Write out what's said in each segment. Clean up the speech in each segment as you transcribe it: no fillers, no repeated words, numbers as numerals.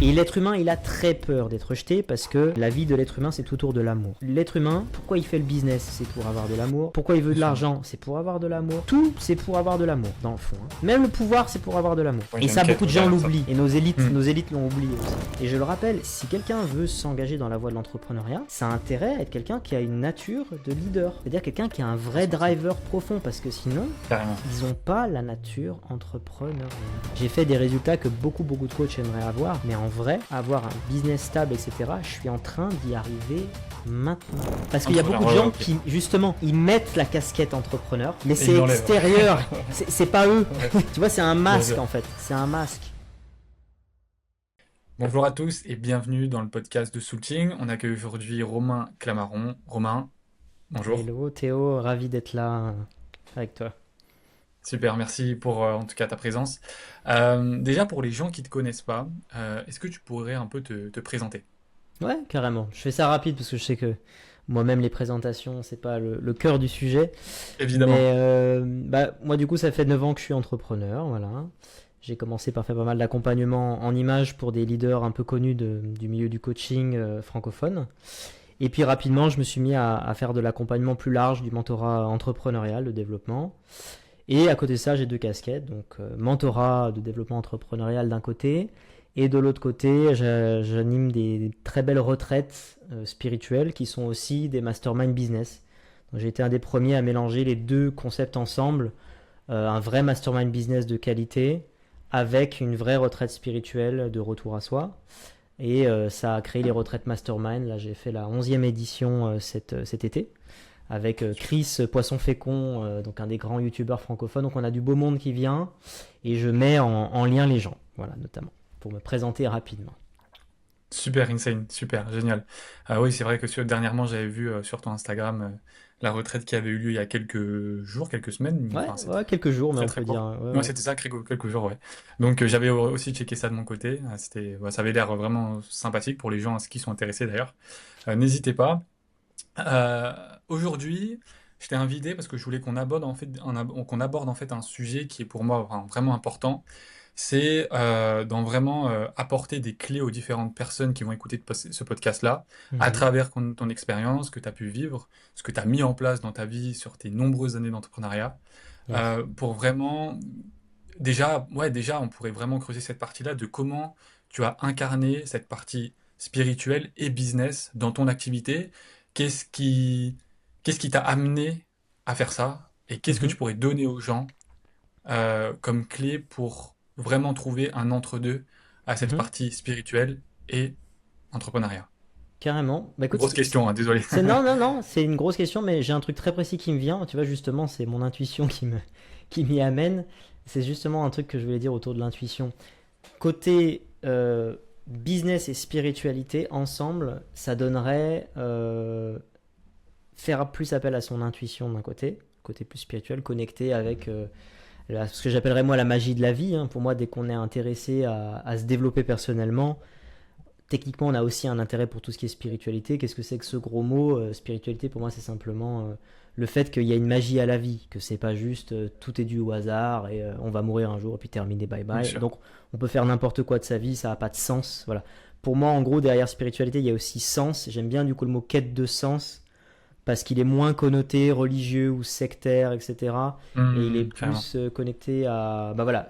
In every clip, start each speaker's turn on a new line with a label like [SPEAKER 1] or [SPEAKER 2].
[SPEAKER 1] Et l'être humain, il a très peur d'être rejeté parce que la vie de l'être humain, c'est tout autour de l'amour. L'être humain, pourquoi il fait le business? C'est pour avoir de l'amour. Pourquoi il veut de l'argent? C'est pour avoir de l'amour. Tout, c'est pour avoir de l'amour, dans le fond. Même le pouvoir, c'est pour avoir de l'amour.
[SPEAKER 2] Ouais,
[SPEAKER 1] et ça, beaucoup de gens
[SPEAKER 2] derrière ça.
[SPEAKER 1] l'oublient. Et nos élites l'ont oublié aussi. Et je le rappelle, si quelqu'un veut s'engager dans la voie de l'entrepreneuriat, ça a intérêt à être quelqu'un qui a une nature de leader. C'est-à-dire quelqu'un qui a un vrai driver profond, parce que sinon,
[SPEAKER 2] Carrément.
[SPEAKER 1] ils n'ont pas la nature entrepreneuriale. J'ai fait des résultats que beaucoup de coachs aimeraient avoir, mais en vrai, avoir un business stable, etc., je suis en train d'y arriver maintenant. Parce qu'il y a beaucoup de gens qui, justement, ils mettent la casquette entrepreneur, mais c'est extérieur, c'est pas eux.
[SPEAKER 2] Ouais.
[SPEAKER 1] Tu vois, c'est un masque en fait, c'est un masque.
[SPEAKER 2] Bonjour à tous et bienvenue dans le podcast de Soulting. On accueille aujourd'hui Romain Clamaron. Romain, bonjour.
[SPEAKER 1] Hello Théo, ravi d'être là avec toi.
[SPEAKER 2] Super, merci pour en tout cas ta présence. Déjà pour les gens qui ne te connaissent pas, est-ce que tu pourrais un peu te présenter?
[SPEAKER 1] Ouais, carrément. Je fais ça rapide parce que je sais que moi-même les présentations, c'est pas le cœur du sujet.
[SPEAKER 2] Évidemment.
[SPEAKER 1] Mais moi du coup, ça fait 9 ans que je suis entrepreneur, voilà. J'ai commencé par faire pas mal d'accompagnement en images pour des leaders un peu connus du milieu du coaching francophone. Et puis rapidement, je me suis mis à faire de l'accompagnement plus large, du mentorat entrepreneurial, de développement. Et à côté de ça, j'ai 2 casquettes, donc mentorat de développement entrepreneurial d'un côté, et de l'autre côté, j'anime des très belles retraites spirituelles qui sont aussi des mastermind business. Donc, j'ai été un des premiers à mélanger les 2 concepts ensemble, un vrai mastermind business de qualité avec une vraie retraite spirituelle de retour à soi. Et ça a créé les retraites mastermind. Là, j'ai fait la 11e édition cet été avec Chris Poisson Fécond, donc un des grands youtubeurs francophones. Donc on a du beau monde qui vient et je mets en lien les gens, voilà, notamment, pour me présenter rapidement.
[SPEAKER 2] Super insane, super, génial. Oui, c'est vrai que dernièrement, j'avais vu sur ton Instagram la retraite qui avait eu lieu il y a quelques jours, quelques semaines.
[SPEAKER 1] Ouais,
[SPEAKER 2] Enfin, c'était
[SPEAKER 1] quelques jours, mais
[SPEAKER 2] très
[SPEAKER 1] on
[SPEAKER 2] très
[SPEAKER 1] peut dire.
[SPEAKER 2] court.
[SPEAKER 1] Ouais,
[SPEAKER 2] Ouais,
[SPEAKER 1] ouais.
[SPEAKER 2] c'était ça, quelques jours, ouais. Donc j'avais aussi checké ça de mon côté. Ça avait l'air vraiment sympathique pour les gens qui sont intéressés d'ailleurs. N'hésitez pas. Euh, Aujourd'hui, je t'ai invité parce que je voulais qu'on aborde en fait un sujet qui est pour moi vraiment important. C'est d'en vraiment apporter des clés aux différentes personnes qui vont écouter ce podcast-là, à
[SPEAKER 1] Mhm.
[SPEAKER 2] travers ton expérience que tu as pu vivre, ce que tu as mis en place dans ta vie sur tes nombreuses années d'entrepreneuriat,
[SPEAKER 1] Yes.
[SPEAKER 2] pour vraiment, déjà, on pourrait vraiment creuser cette partie-là de comment tu as incarné cette partie spirituelle et business dans ton activité. Qu'est-ce qui, qu'est-ce qui t'a amené à faire ça? Et qu'est-ce que
[SPEAKER 1] Mhm.
[SPEAKER 2] tu pourrais donner aux gens comme clé pour vraiment trouver un entre-deux à cette
[SPEAKER 1] Mhm.
[SPEAKER 2] partie spirituelle et entrepreneuriat?
[SPEAKER 1] Carrément. Bah écoute,
[SPEAKER 2] Grosse question, hein, désolé.
[SPEAKER 1] non, c'est une grosse question, mais j'ai un truc très précis qui me vient. Tu vois, justement, c'est mon intuition qui m'y amène. C'est justement un truc que je voulais dire autour de l'intuition. Côté business et spiritualité, ensemble, ça donnerait faire plus appel à son intuition d'un côté plus spirituel, connecté avec ce que j'appellerais moi la magie de la vie. Hein. Pour moi, dès qu'on est intéressé à se développer personnellement, techniquement, on a aussi un intérêt pour tout ce qui est spiritualité. Qu'est-ce que c'est que ce gros mot spiritualité, pour moi, c'est simplement le fait qu'il y a une magie à la vie, que c'est pas juste tout est dû au hasard et on va mourir un jour et puis terminer, bye
[SPEAKER 2] Bien
[SPEAKER 1] bye.
[SPEAKER 2] sûr.
[SPEAKER 1] Donc, on peut faire n'importe quoi de sa vie, ça n'a pas de sens. Voilà. Pour moi, en gros, derrière spiritualité, il y a aussi sens. J'aime bien du coup le mot quête de sens parce qu'il est moins connoté religieux ou sectaire, etc. Et il est
[SPEAKER 2] Carrément.
[SPEAKER 1] plus connecté à bah voilà,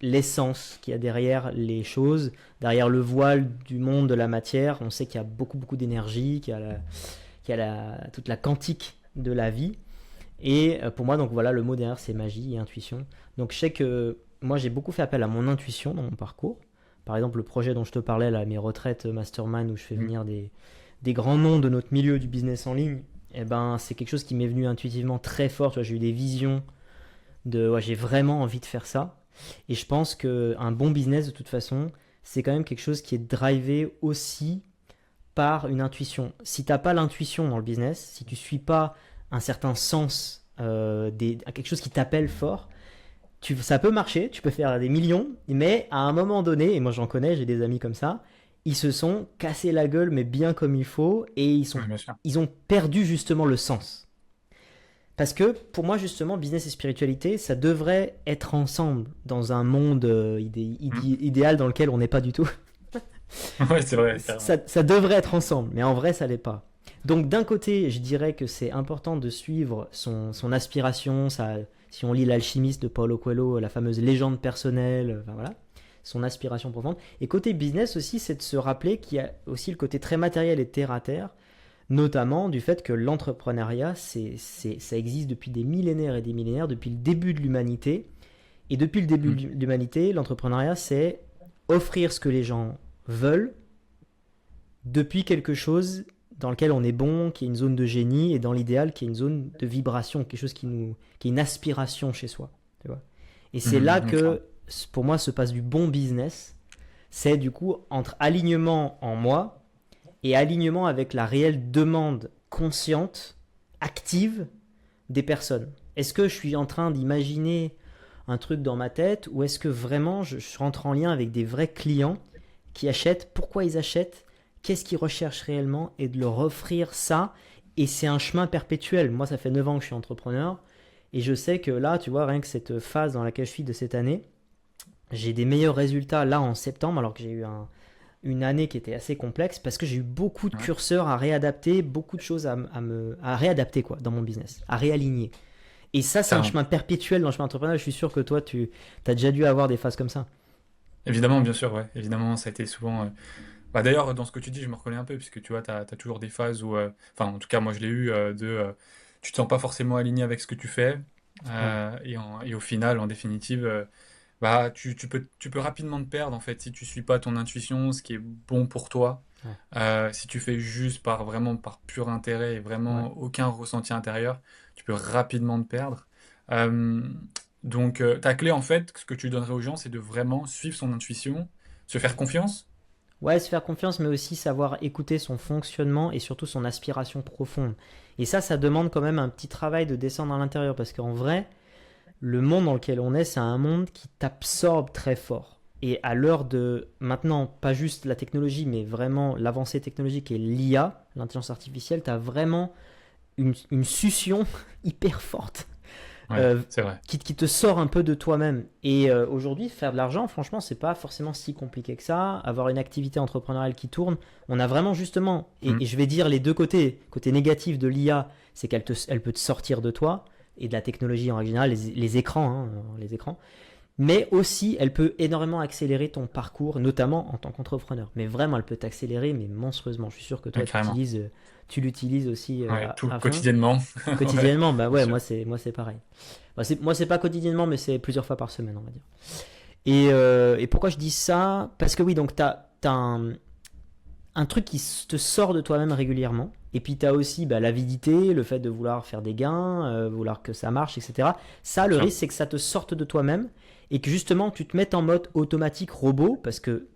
[SPEAKER 1] l'essence qu'il y a derrière les choses, derrière le voile du monde de la matière. On sait qu'il y a beaucoup d'énergie, qu'il y a toute la quantique de la vie. Et pour moi, donc voilà, le mot derrière, c'est magie et intuition. Donc je sais que moi, j'ai beaucoup fait appel à mon intuition dans mon parcours. Par exemple, le projet dont je te parlais, là, mes retraites mastermind, où je fais
[SPEAKER 2] Mm.
[SPEAKER 1] venir des grands noms de notre milieu du business en ligne, eh ben, c'est quelque chose qui m'est venu intuitivement très fort. Tu vois, j'ai eu des visions de ouais, j'ai vraiment envie de faire ça. Et je pense qu'un bon business, de toute façon, c'est quand même quelque chose qui est drivé aussi par une intuition. Si tu n'as pas l'intuition dans le business, si tu ne suis pas un certain sens, quelque chose qui t'appelle fort, ça peut marcher, tu peux faire des millions, mais à un moment donné, et moi j'en connais, j'ai des amis comme ça, ils se sont cassés la gueule, mais bien comme il faut, et
[SPEAKER 2] Ouais, bien sûr.
[SPEAKER 1] ils ont perdu justement le sens. Parce que pour moi, justement, business et spiritualité, ça devrait être ensemble dans un monde
[SPEAKER 2] Mm.
[SPEAKER 1] idéal dans lequel on n'est pas du tout.
[SPEAKER 2] Ouais, c'est vrai, carrément.
[SPEAKER 1] Ça devrait être ensemble, mais en vrai, ça l'est pas. Donc d'un côté, je dirais que c'est important de suivre son aspiration, si on lit L'Alchimiste de Paulo Coelho, la fameuse légende personnelle, enfin, voilà, son aspiration profonde. Et côté business aussi, c'est de se rappeler qu'il y a aussi le côté très matériel et terre à terre, notamment du fait que l'entrepreneuriat, ça existe depuis des millénaires et des millénaires, depuis le début de l'humanité. Et depuis le début
[SPEAKER 2] Mm.
[SPEAKER 1] de l'humanité, l'entrepreneuriat, c'est offrir ce que les gens veulent depuis quelque chose dans lequel on est bon, qui est une zone de génie, et dans l'idéal, qui est une zone de vibration, quelque chose qui est une aspiration chez soi. Tu vois. Et c'est là
[SPEAKER 2] Clairement.
[SPEAKER 1] que, pour moi, se passe du bon business. C'est du coup entre alignement en moi et alignement avec la réelle demande consciente, active des personnes. Est-ce que je suis en train d'imaginer un truc dans ma tête ou est-ce que vraiment je rentre en lien avec des vrais clients qui achètent, pourquoi ils achètent, qu'est-ce qu'ils recherchent réellement et de leur offrir ça. Et c'est un chemin perpétuel. Moi, ça fait 9 ans que je suis entrepreneur et je sais que là, tu vois, rien que cette phase dans laquelle je suis de cette année, j'ai des meilleurs résultats là en septembre alors que j'ai eu une année qui était assez complexe parce que j'ai eu beaucoup de
[SPEAKER 2] Ouais.
[SPEAKER 1] curseurs à réadapter, beaucoup de choses à réadapter quoi, dans mon business, à réaligner. Et ça, c'est un
[SPEAKER 2] Carrément.
[SPEAKER 1] chemin perpétuel dans le chemin entrepreneurial. Je suis sûr que toi, tu as déjà dû avoir des phases comme ça.
[SPEAKER 2] Évidemment, bien sûr, ouais. Évidemment, ça a été souvent. Bah, d'ailleurs, dans ce que tu dis, je me reconnais un peu, puisque tu vois, tu as toujours des phases où. Enfin, en tout cas, moi, je l'ai eu tu te sens pas forcément aligné avec ce que tu fais.
[SPEAKER 1] Ouais,
[SPEAKER 2] Et au final, en définitive, bah, tu peux rapidement te perdre, en fait, si tu suis pas ton intuition, ce qui est bon pour toi.
[SPEAKER 1] ouais,
[SPEAKER 2] Si tu fais juste vraiment par pur intérêt et
[SPEAKER 1] ouais.
[SPEAKER 2] vraiment aucun ressenti intérieur, tu peux rapidement te perdre. Euh, donc, ta clé, en fait, ce que tu donnerais aux gens, c'est de vraiment suivre son intuition, se faire confiance.
[SPEAKER 1] Ouais, se faire confiance, mais aussi savoir écouter son fonctionnement et surtout son aspiration profonde. Et ça demande quand même un petit travail de descendre à l'intérieur parce qu'en vrai, le monde dans lequel on est, c'est un monde qui t'absorbe très fort. Et à l'heure de maintenant, pas juste la technologie, mais vraiment l'avancée technologique et l'IA, l'intelligence artificielle, tu as vraiment une succion hyper forte
[SPEAKER 2] Ouais,
[SPEAKER 1] euh,
[SPEAKER 2] c'est vrai.
[SPEAKER 1] qui te sort un peu de toi-même. Et aujourd'hui, faire de l'argent, franchement, c'est pas forcément si compliqué que ça. Avoir une activité entrepreneuriale qui tourne, on a vraiment justement,
[SPEAKER 2] Mm.
[SPEAKER 1] et je vais dire les deux côtés. Côté négatif de l'IA, c'est elle peut te sortir de toi et de la technologie en règle générale, les écrans, hein, les écrans. Mais aussi, elle peut énormément accélérer ton parcours, notamment en tant qu'entrepreneur. Mais vraiment, elle peut t'accélérer, mais monstrueusement. Je suis sûr que
[SPEAKER 2] Ouais,
[SPEAKER 1] toi,
[SPEAKER 2] carrément.
[SPEAKER 1] tu l'utilises aussi
[SPEAKER 2] Ouais, tout
[SPEAKER 1] à fond.
[SPEAKER 2] quotidiennement. Ouais,
[SPEAKER 1] Quotidiennement, bah
[SPEAKER 2] bien
[SPEAKER 1] ouais,
[SPEAKER 2] sûr.
[SPEAKER 1] moi c'est pareil. Bah, moi c'est pas quotidiennement, mais c'est plusieurs fois par semaine, on va dire. Et pourquoi je dis ça? Parce que oui, donc t'as un truc qui te sort de toi-même régulièrement. Et puis t'as aussi bah, l'avidité, le fait de vouloir faire des gains, vouloir que ça marche, etc. Ça,
[SPEAKER 2] Bien
[SPEAKER 1] le
[SPEAKER 2] sûr.
[SPEAKER 1] risque, c'est que ça te sorte de toi-même et que justement tu te mettes en mode automatique robot parce que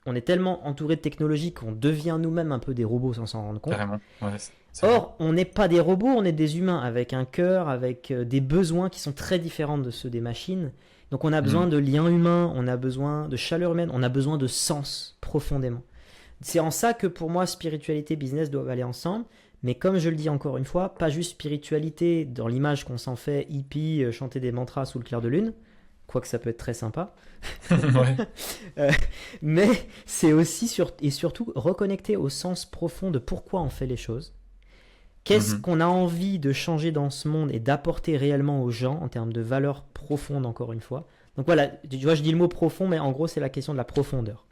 [SPEAKER 1] on est tellement entouré de technologie qu'on devient nous-mêmes un peu des robots sans s'en rendre compte.
[SPEAKER 2] Carrément. Ouais, c'est vrai.
[SPEAKER 1] Or, on n'est pas des robots, on est des humains avec un cœur, avec des besoins qui sont très différents de ceux des machines. Donc on a besoin
[SPEAKER 2] Mm.
[SPEAKER 1] de liens humains, on a besoin de chaleur humaine, on a besoin de sens profondément. C'est en ça que pour moi, spiritualité, business doivent aller ensemble. Mais comme je le dis encore une fois, pas juste spiritualité dans l'image qu'on s'en fait, hippie, chanter des mantras sous le clair de lune, quoique ça peut être très sympa.
[SPEAKER 2] Ouais.
[SPEAKER 1] Euh, mais c'est aussi et surtout reconnecter au sens profond de pourquoi on fait les choses. Qu'est-ce
[SPEAKER 2] Mhm.
[SPEAKER 1] qu'on a envie de changer dans ce monde et d'apporter réellement aux gens en termes de valeurs profondes, encore une fois. Donc voilà, tu vois, je dis le mot profond, mais en gros, c'est la question de la profondeur.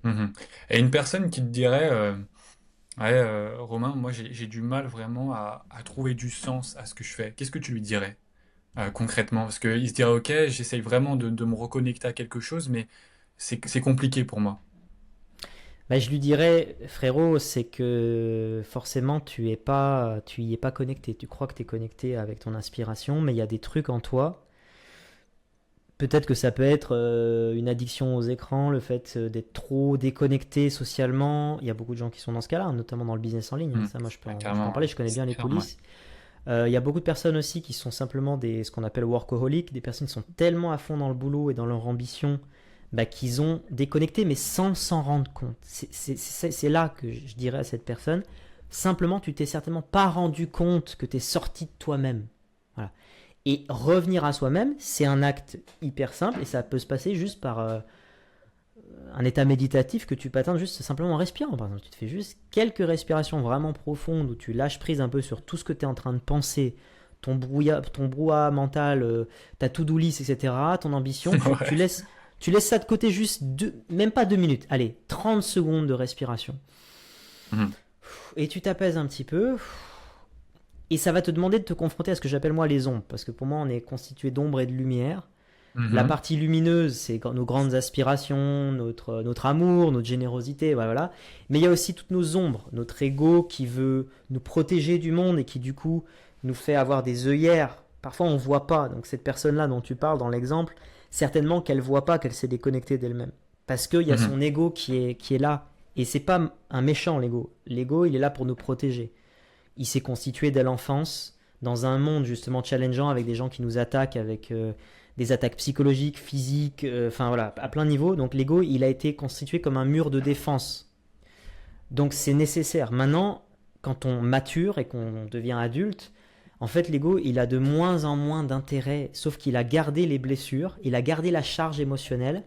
[SPEAKER 2] Mhm. Et une personne qui te dirait, ouais, Romain, moi j'ai du mal vraiment à trouver du sens à ce que je fais. Qu'est-ce que tu lui dirais concrètement? Parce qu'il se dirait, ok, j'essaye vraiment de me reconnecter à quelque chose, mais c'est compliqué pour moi.
[SPEAKER 1] Bah, je lui dirais, frérot, c'est que forcément, tu y es pas connecté. Tu crois que tu es connecté avec ton inspiration, mais il y a des trucs en toi. Peut-être que ça peut être une addiction aux écrans, le fait d'être trop déconnecté socialement. Il y a beaucoup de gens qui sont dans ce cas-là, notamment dans le business en ligne.
[SPEAKER 2] Hmm.
[SPEAKER 1] Ça, moi,
[SPEAKER 2] Ouais,
[SPEAKER 1] je peux en
[SPEAKER 2] carrément,
[SPEAKER 1] parler, je connais bien
[SPEAKER 2] c'est
[SPEAKER 1] les
[SPEAKER 2] énorme, ouais.
[SPEAKER 1] coulisses. Il y a beaucoup de personnes aussi qui sont simplement ce qu'on appelle workaholics, des personnes qui sont tellement à fond dans le boulot et dans leur ambition bah, qu'ils ont déconnecté, mais sans s'en rendre compte. C'est là que je dirais à cette personne, simplement, tu t'es certainement pas rendu compte que tu es sorti de toi-même. Voilà. Et revenir à soi-même, c'est un acte hyper simple et ça peut se passer juste par un état méditatif que tu peux atteindre juste simplement en respirant. Par exemple, tu te fais juste quelques respirations vraiment profondes où tu lâches prise un peu sur tout ce que tu es en train de penser, ton brouhaha mental, ta to-do list, etc., ton ambition,
[SPEAKER 2] Ouais.
[SPEAKER 1] tu laisses ça de côté juste même pas 2 minutes, allez, 30 secondes de respiration.
[SPEAKER 2] Mhm.
[SPEAKER 1] Et tu t'apaises un petit peu. Et ça va te demander de te confronter à ce que j'appelle moi les ombres. Parce que pour moi, on est constitué d'ombre et de lumière. La
[SPEAKER 2] Mhm.
[SPEAKER 1] partie lumineuse, c'est nos grandes aspirations, notre amour, notre générosité, voilà. Mais il y a aussi toutes nos ombres, notre ego qui veut nous protéger du monde et qui du coup nous fait avoir des œillères. Parfois on ne voit pas, donc cette personne-là dont tu parles dans l'exemple, certainement qu'elle ne voit pas qu'elle s'est déconnectée d'elle-même. Parce qu'il y a
[SPEAKER 2] Mhm.
[SPEAKER 1] son ego qui est là. Et c'est pas un méchant l'ego. L'ego, il est là pour nous protéger. Il s'est constitué dès l'enfance dans un monde justement challengeant avec des gens qui nous attaquent, avec des attaques psychologiques, physiques, enfin voilà, à plein niveau. Donc l'ego, il a été constitué comme un mur de défense. Donc c'est nécessaire. Maintenant, quand on mature et qu'on devient adulte, en fait l'ego, il a de moins en moins d'intérêt, sauf qu'il a gardé les blessures, il a gardé la charge émotionnelle.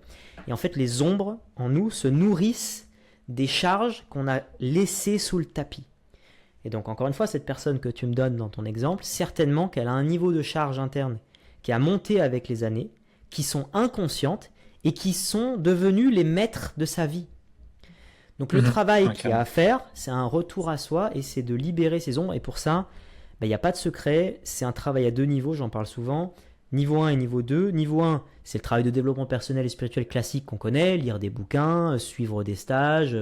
[SPEAKER 1] Et en fait, les ombres en nous se nourrissent des charges qu'on a laissées sous le tapis. Et donc, encore une fois, cette personne que tu me donnes dans ton exemple, certainement qu'elle a un niveau de charge interne qui a monté avec les années, qui sont inconscientes et qui sont devenues les maîtres de sa vie. Donc, le
[SPEAKER 2] Mhm.
[SPEAKER 1] travail
[SPEAKER 2] Ouais,
[SPEAKER 1] qu'il y a à
[SPEAKER 2] clairement.
[SPEAKER 1] faire, c'est un retour à soi et c'est de libérer ses ombres. Et pour ça, il n'y a pas de secret. C'est un travail à deux niveaux, j'en parle souvent. Niveau 1 et niveau 2. Niveau 1, c'est le travail de développement personnel et spirituel classique qu'on connaît, lire des bouquins, suivre des stages,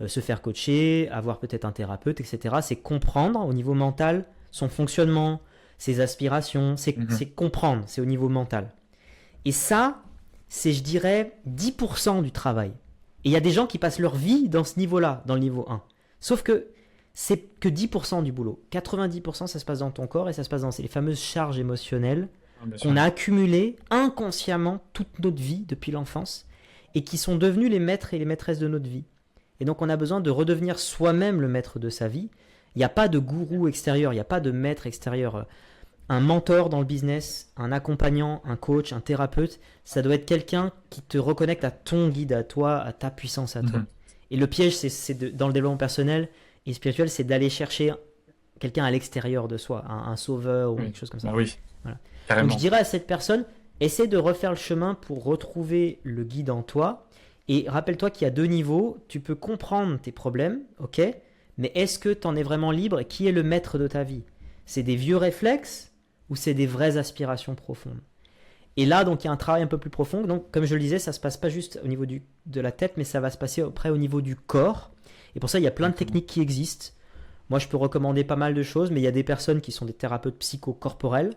[SPEAKER 1] se faire coacher, avoir peut-être un thérapeute, etc. C'est comprendre au niveau mental son fonctionnement, ses aspirations, c'est
[SPEAKER 2] Mhm.
[SPEAKER 1] comprendre, c'est au niveau mental. Et ça, c'est, je dirais, 10% du travail. Et il y a des gens qui passent leur vie dans ce niveau-là, dans le niveau 1. Sauf que c'est que 10% du boulot. 90%, ça se passe dans ton corps et ça se passe dans les fameuses charges émotionnelles
[SPEAKER 2] Ouais, bien sûr.
[SPEAKER 1] qu'on a accumulées inconsciemment toute notre vie depuis l'enfance et qui sont devenues les maîtres et les maîtresses de notre vie. Et donc on a besoin de redevenir soi-même le maître de sa vie. Il n'y a pas de gourou extérieur, il n'y a pas de maître extérieur. Un mentor dans le business, un accompagnant, un coach, un thérapeute, ça doit être quelqu'un qui te reconnecte à ton guide, à toi, à ta puissance à toi.
[SPEAKER 2] Mhm.
[SPEAKER 1] Et le piège, dans le développement personnel et spirituel, c'est d'aller chercher quelqu'un à l'extérieur de soi, un sauveur ou
[SPEAKER 2] Oui.
[SPEAKER 1] quelque chose comme
[SPEAKER 2] Bah
[SPEAKER 1] ça.
[SPEAKER 2] oui,
[SPEAKER 1] Voilà. Donc je
[SPEAKER 2] carrément.
[SPEAKER 1] dirais à cette personne, essaie de refaire le chemin pour retrouver le guide en toi. Et rappelle-toi qu'il y a deux niveaux. Tu peux comprendre tes problèmes, ok, mais est-ce que tu en es vraiment libre et qui est le maître de ta vie? C'est des vieux réflexes ou c'est des vraies aspirations profondes? Et là, donc, il y a un travail un peu plus profond. Donc, comme je le disais, ça ne se passe pas juste au niveau de la tête, mais ça va se passer après au niveau du corps. Et pour ça, il y a plein de
[SPEAKER 2] Exactement.
[SPEAKER 1] techniques qui existent. Moi, je peux recommander pas mal de choses, mais il y a des personnes qui sont des thérapeutes psychocorporels.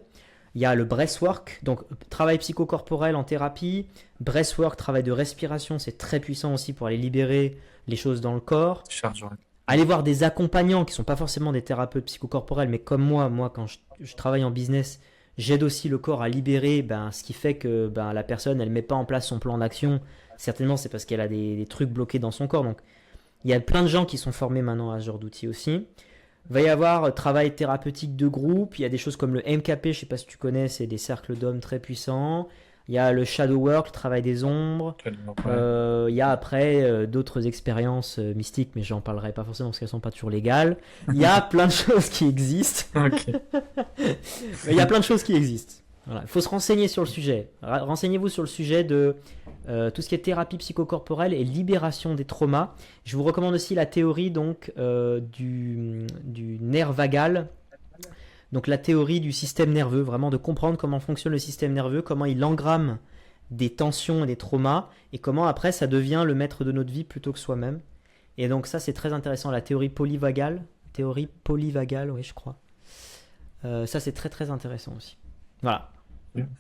[SPEAKER 1] Il y a le breathwork, donc travail psychocorporel en thérapie. Breathwork, travail de respiration, c'est très puissant aussi pour aller libérer les choses dans le corps.
[SPEAKER 2] Charge, ouais.
[SPEAKER 1] Aller voir des accompagnants qui ne sont pas forcément des thérapeutes psychocorporels, mais comme moi quand je travaille en business, j'aide aussi le corps à libérer ce qui fait que la personne, elle ne met pas en place son plan d'action. Certainement, c'est parce qu'elle a des trucs bloqués dans son corps. Donc, il y a plein de gens qui sont formés maintenant à ce genre d'outils aussi. Il va y avoir travail thérapeutique de groupe. Il y a des choses comme le MKP, je ne sais pas si tu connais, c'est des cercles d'hommes très puissants. Il y a le shadow work, le travail des ombres.
[SPEAKER 2] Ouais.
[SPEAKER 1] Il y a après d'autres expériences mystiques, mais j'en parlerai pas forcément parce qu'elles sont pas toujours légales. Il y a plein de choses qui existent.
[SPEAKER 2] Ok.
[SPEAKER 1] Il y a plein de choses qui existent. Voilà. Il faut se renseigner sur le sujet. Renseignez-vous sur le sujet de tout ce qui est thérapie psychocorporelle et libération des traumas. Je vous recommande aussi la théorie donc du nerf vagal. Donc la théorie du système nerveux, vraiment de comprendre comment fonctionne le système nerveux, comment il engramme des tensions et des traumas, et comment après ça devient le maître de notre vie plutôt que soi-même. Et donc ça c'est très intéressant, la théorie polyvagale, oui je crois. Ça c'est très très intéressant aussi. Voilà.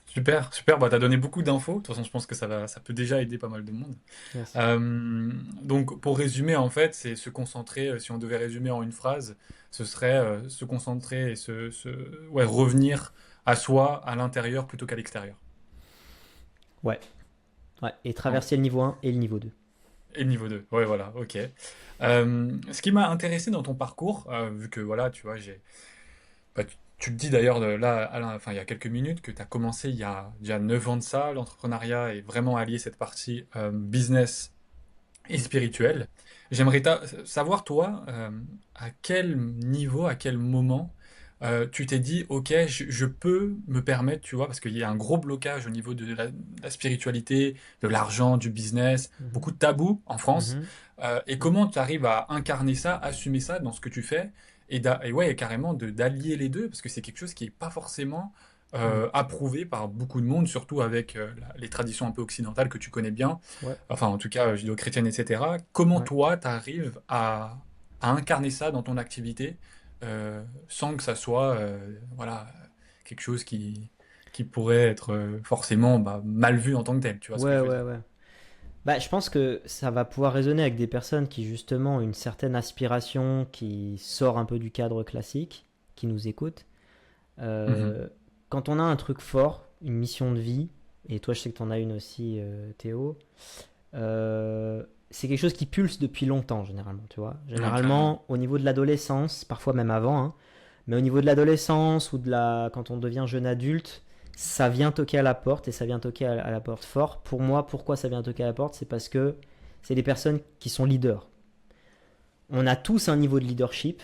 [SPEAKER 2] Super, super. Bah, t'as donné beaucoup d'infos. De toute façon, je pense que ça peut déjà aider pas mal de monde.
[SPEAKER 1] Yes.
[SPEAKER 2] Donc, pour résumer, en fait, c'est se concentrer. Si on devait résumer en une phrase, ce serait se concentrer et ouais, revenir à soi, à l'intérieur plutôt qu'à l'extérieur.
[SPEAKER 1] Ouais. Ouais. Et
[SPEAKER 2] Voilà.
[SPEAKER 1] traverser le niveau 1 et le niveau 2.
[SPEAKER 2] Et le niveau 2. Ouais, voilà, ok. Ce qui m'a intéressé dans ton parcours, vu que voilà, tu vois, bah, tu le dis d'ailleurs là, enfin, il y a quelques minutes, que tu as commencé il y a déjà 9 ans de ça, l'entrepreneuriat, et vraiment allier cette partie business et spirituel. J'aimerais savoir, toi, à quel niveau, à quel moment tu t'es dit, OK, je peux me permettre, tu vois, parce qu'il y a un gros blocage au niveau de la spiritualité, de l'argent, du business,
[SPEAKER 1] Mhm.
[SPEAKER 2] beaucoup de tabous en France.
[SPEAKER 1] Mhm.
[SPEAKER 2] Et comment tu arrives à incarner ça, assumer ça dans ce que tu fais, et ouais, carrément d'allier les deux, parce que c'est quelque chose qui n'est pas forcément
[SPEAKER 1] Mhm.
[SPEAKER 2] approuvé par beaucoup de monde, surtout avec les traditions un peu occidentales que tu connais bien,
[SPEAKER 1] Ouais,
[SPEAKER 2] enfin en tout cas judéo-chrétienne, etc. Comment
[SPEAKER 1] ouais.
[SPEAKER 2] toi, tu arrives à incarner ça dans ton activité sans que ça soit voilà, quelque chose qui pourrait être forcément mal vu en tant que tel, tu vois ce que
[SPEAKER 1] Ouais,
[SPEAKER 2] je veux
[SPEAKER 1] ouais,
[SPEAKER 2] dire?
[SPEAKER 1] ouais. Bah, je pense que ça va pouvoir résonner avec des personnes qui justement ont une certaine aspiration qui sort un peu du cadre classique, qui nous écoutent.
[SPEAKER 2] Mhm.
[SPEAKER 1] Euh, Quand on a un truc fort, une mission de vie, et toi je sais que tu en as une aussi, Théo, c'est quelque chose qui pulse depuis longtemps généralement, tu vois.
[SPEAKER 2] Ouais, carrément.
[SPEAKER 1] Généralement au niveau de l'adolescence, parfois même avant, hein, mais au niveau de l'adolescence ou de quand on devient jeune adulte, ça vient toquer à la porte et ça vient toquer à la porte fort. Pour moi, pourquoi ça vient toquer à la porte? C'est parce que c'est des personnes qui sont leaders. On a tous un niveau de leadership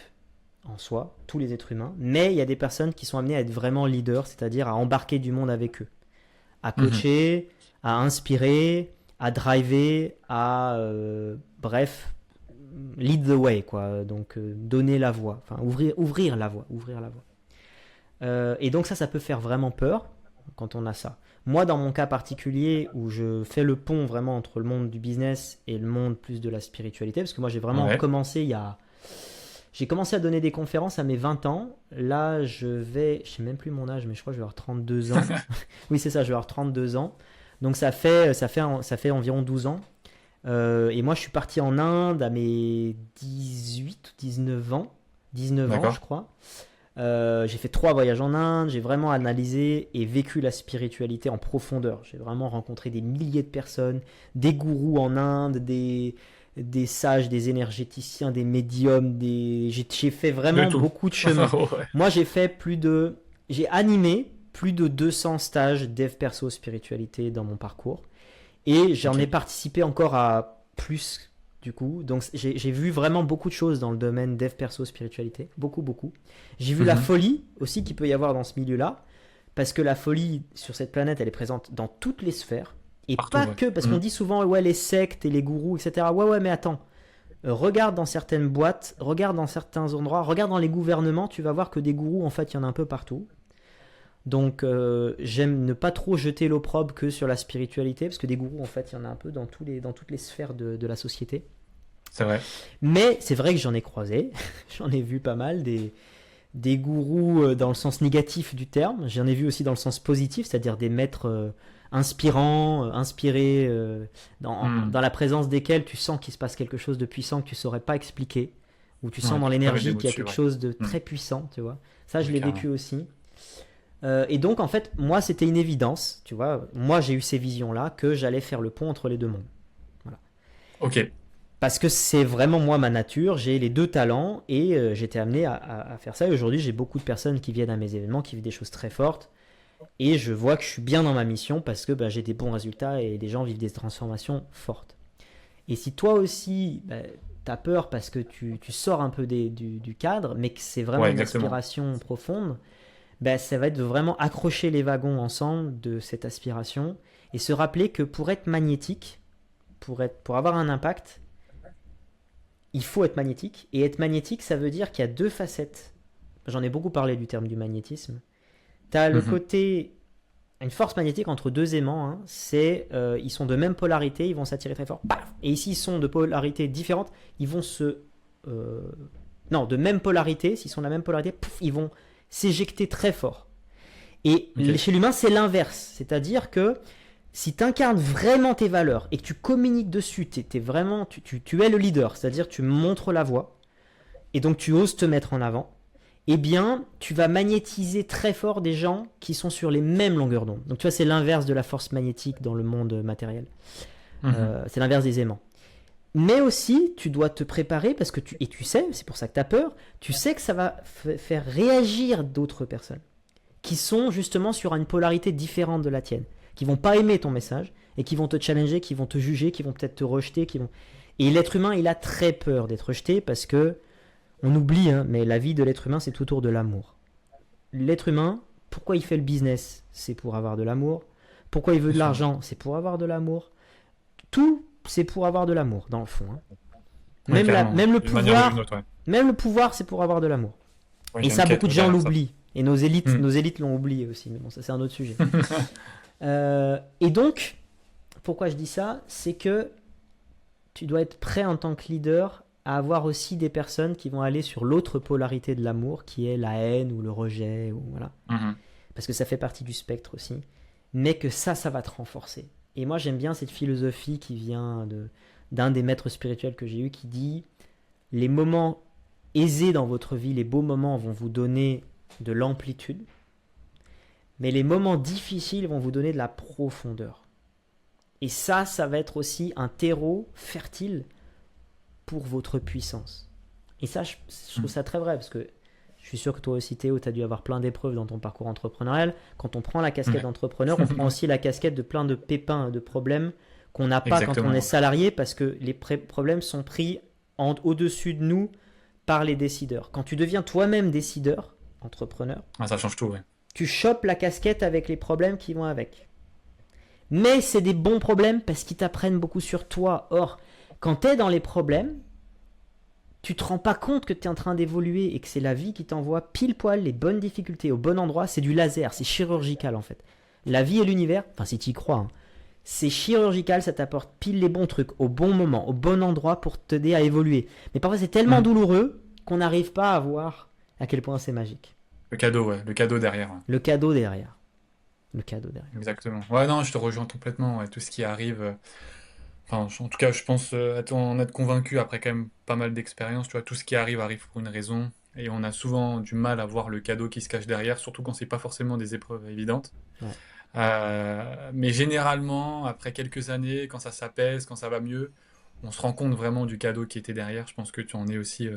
[SPEAKER 1] en soi, tous les êtres humains, mais il y a des personnes qui sont amenées à être vraiment leaders, c'est-à-dire à embarquer du monde avec eux, à
[SPEAKER 2] Mhm.
[SPEAKER 1] coacher, à inspirer, à driver, bref, lead the way, quoi. Donc, donner la voie, enfin, ouvrir la voie, ouvrir la voie. Et donc ça peut faire vraiment peur quand on a ça. Moi, dans mon cas particulier, où je fais le pont vraiment entre le monde du business et le monde plus de la spiritualité, parce que moi j'ai vraiment
[SPEAKER 2] Ouais.
[SPEAKER 1] commencé il y a... J'ai commencé à donner des conférences à mes 20 ans. Là, je sais même plus mon âge, mais je crois que je vais avoir 32 ans. Oui, c'est ça, je vais avoir 32 ans. Donc ça fait environ 12 ans. Et moi, je suis parti en Inde à mes 18 ou 19 ans. 19 ans, je
[SPEAKER 2] D'accord.
[SPEAKER 1] crois. J'ai fait 3 voyages en Inde, j'ai vraiment analysé et vécu la spiritualité en profondeur. J'ai vraiment rencontré des milliers de personnes, des gourous en Inde, des sages, des énergéticiens, des médiums, j'ai fait
[SPEAKER 2] De
[SPEAKER 1] vraiment
[SPEAKER 2] tout.
[SPEAKER 1] beaucoup de chemin.
[SPEAKER 2] Ouais.
[SPEAKER 1] Moi, j'ai animé plus de 200 stages dev perso spiritualité dans mon parcours. Et j'en ai
[SPEAKER 2] Ok.
[SPEAKER 1] participé encore à plus du coup. Donc j'ai vu vraiment beaucoup de choses dans le domaine dev perso spiritualité. Beaucoup, beaucoup. J'ai vu la
[SPEAKER 2] Mhm.
[SPEAKER 1] folie aussi qu'il peut y avoir dans ce milieu-là. Parce que la folie sur cette planète, elle est présente dans toutes les sphères. Et
[SPEAKER 2] Partout,
[SPEAKER 1] pas
[SPEAKER 2] ouais.
[SPEAKER 1] que, parce qu'on
[SPEAKER 2] Mhm.
[SPEAKER 1] dit souvent, ouais, les sectes et les gourous, etc. Ouais, ouais, mais attends. Regarde dans certaines boîtes, regarde dans certains endroits, regarde dans les gouvernements, tu vas voir que des gourous, en fait, il y en a un peu partout. Donc j'aime ne pas trop jeter l'opprobre que sur la spiritualité, parce que des gourous, en fait, il y en a un peu dans toutes les sphères de la société.
[SPEAKER 2] C'est vrai.
[SPEAKER 1] Mais c'est vrai que j'en ai croisé, j'en ai vu pas mal, des gourous dans le sens négatif du terme, j'en ai vu aussi dans le sens positif, c'est-à-dire des maîtres inspirants, inspirés,
[SPEAKER 2] Mhm.
[SPEAKER 1] dans la présence desquels tu sens qu'il se passe quelque chose de puissant que tu saurais pas expliquer, ou tu sens
[SPEAKER 2] Ouais.
[SPEAKER 1] dans
[SPEAKER 2] Pas mettre des
[SPEAKER 1] l'énergie
[SPEAKER 2] mots
[SPEAKER 1] qu'il y a
[SPEAKER 2] dessus,
[SPEAKER 1] quelque
[SPEAKER 2] ouais.
[SPEAKER 1] chose de
[SPEAKER 2] Mhm.
[SPEAKER 1] très puissant, tu vois. Ça, je
[SPEAKER 2] Ouais,
[SPEAKER 1] l'ai
[SPEAKER 2] carrément.
[SPEAKER 1] vécu aussi. Et donc, en fait, moi, c'était une évidence, tu vois. Moi, j'ai eu ces visions-là que j'allais faire le pont entre les deux mondes. Voilà.
[SPEAKER 2] Ok.
[SPEAKER 1] Parce que c'est vraiment moi ma nature, j'ai les deux talents et j'étais amené à faire ça. Et aujourd'hui, j'ai beaucoup de personnes qui viennent à mes événements, qui vivent des choses très fortes. Et je vois que je suis bien dans ma mission parce que bah, j'ai des bons résultats et les gens vivent des transformations fortes. Et si toi aussi, bah, t'as peur parce que tu sors un peu du cadre, mais que c'est vraiment
[SPEAKER 2] Ouais,
[SPEAKER 1] une
[SPEAKER 2] exactement.
[SPEAKER 1] aspiration profonde, ben, ça va être de vraiment accrocher les wagons ensemble de cette aspiration et se rappeler que pour être magnétique, pour avoir un impact, il faut être magnétique. Et être magnétique, ça veut dire qu'il y a deux facettes. J'en ai beaucoup parlé du terme du magnétisme. Tu as le
[SPEAKER 2] Mhm.
[SPEAKER 1] côté, une force magnétique entre deux aimants, hein, ils sont de même polarité, ils vont s'attirer très fort. Paf. Et ici, ils sont de polarités différentes, ils vont euh, non, de même polarité, s'ils sont de la même polarité, pouf, ils vont s'éjecter très fort. Et
[SPEAKER 2] Ok.
[SPEAKER 1] chez l'humain, c'est l'inverse. C'est-à-dire que si tu incarnes vraiment tes valeurs et que tu communiques dessus, tu es le leader, c'est-à-dire tu montres la voie, et donc tu oses te mettre en avant, eh bien, tu vas magnétiser très fort des gens qui sont sur les mêmes longueurs d'onde. Donc tu vois, c'est l'inverse de la force magnétique dans le monde matériel.
[SPEAKER 2] Mhm.
[SPEAKER 1] C'est l'inverse des aimants. Mais aussi, tu dois te préparer parce que et tu sais, c'est pour ça que tu as peur, tu sais que ça va faire réagir d'autres personnes qui sont justement sur une polarité différente de la tienne, qui vont pas aimer ton message et qui vont te challenger, qui vont te juger, qui vont peut-être te rejeter, qui vont... Et l'être humain, il a très peur d'être rejeté parce que on oublie, hein, mais la vie de l'être humain, c'est tout autour de l'amour. L'être humain, pourquoi il fait le business? C'est pour avoir de l'amour. Pourquoi il veut
[SPEAKER 2] Bien
[SPEAKER 1] de
[SPEAKER 2] sûr.
[SPEAKER 1] l'argent? C'est pour avoir de l'amour. Tout, c'est pour avoir de l'amour, dans le fond, hein.
[SPEAKER 2] Oui, carrément.
[SPEAKER 1] Même le
[SPEAKER 2] D'une manière ou d'une
[SPEAKER 1] pouvoir,
[SPEAKER 2] autre, ouais.
[SPEAKER 1] même le pouvoir, c'est pour avoir de l'amour.
[SPEAKER 2] Ouais,
[SPEAKER 1] Et
[SPEAKER 2] il y a une
[SPEAKER 1] ça, beaucoup
[SPEAKER 2] quête
[SPEAKER 1] de gens
[SPEAKER 2] derrière ça.
[SPEAKER 1] l'oublient. Et
[SPEAKER 2] Hmm.
[SPEAKER 1] nos élites l'ont oublié aussi. Mais bon, ça, c'est un autre sujet. Et donc, pourquoi je dis ça? C'est que tu dois être prêt en tant que leader à avoir aussi des personnes qui vont aller sur l'autre polarité de l'amour, qui est la haine ou le rejet, ou voilà.
[SPEAKER 2] Mhm.
[SPEAKER 1] Parce que ça fait partie du spectre aussi. Mais que ça va te renforcer. Et moi, j'aime bien cette philosophie qui vient d'un des maîtres spirituels que j'ai eu, qui dit les moments aisés dans votre vie, les beaux moments vont vous donner de l'amplitude, mais les moments difficiles vont vous donner de la profondeur. Et ça va être aussi un terreau fertile pour votre puissance. Et ça, je trouve ça très vrai, parce que je suis sûr que toi aussi, Théo, tu as dû avoir plein d'épreuves dans ton parcours entrepreneurial. Quand on prend la casquette
[SPEAKER 2] Ouais.
[SPEAKER 1] d'entrepreneur, on prend aussi la casquette de plein de pépins, de problèmes qu'on n'a pas quand on est
[SPEAKER 2] Exactement.
[SPEAKER 1] salarié, parce que les problèmes sont pris au-dessus de nous par les décideurs. Quand tu deviens toi-même décideur, entrepreneur,
[SPEAKER 2] Ah, ça change tout, ouais.
[SPEAKER 1] tu chopes la casquette avec les problèmes qui vont avec. Mais c'est des bons problèmes parce qu'ils t'apprennent beaucoup sur toi. Or, quand tu es dans les problèmes, tu te rends pas compte que tu es en train d'évoluer et que c'est la vie qui t'envoie pile poil les bonnes difficultés au bon endroit. C'est du laser, c'est chirurgical en fait. La vie et l'univers, enfin si tu y crois, hein, c'est chirurgical, ça t'apporte pile les bons trucs au bon moment, au bon endroit pour t'aider à évoluer. Mais parfois c'est tellement
[SPEAKER 2] Hmm.
[SPEAKER 1] douloureux qu'on n'arrive pas à voir à quel point c'est magique.
[SPEAKER 2] Le cadeau, ouais. Le cadeau derrière, ouais.
[SPEAKER 1] Le cadeau derrière. Le cadeau derrière.
[SPEAKER 2] Exactement. Ouais, non, je te rejoins complètement. Ouais. Tout ce qui arrive. Enfin, en tout cas, je pense en être convaincu après quand même pas mal d'expérience. Tu vois, tout ce qui arrive arrive pour une raison. Et on a souvent du mal à voir le cadeau qui se cache derrière, surtout quand c'est pas forcément des épreuves évidentes.
[SPEAKER 1] Ouais.
[SPEAKER 2] Mais généralement, après quelques années, quand ça s'apaise, quand ça va mieux, on se rend compte vraiment du cadeau qui était derrière. Je pense que tu en es aussi.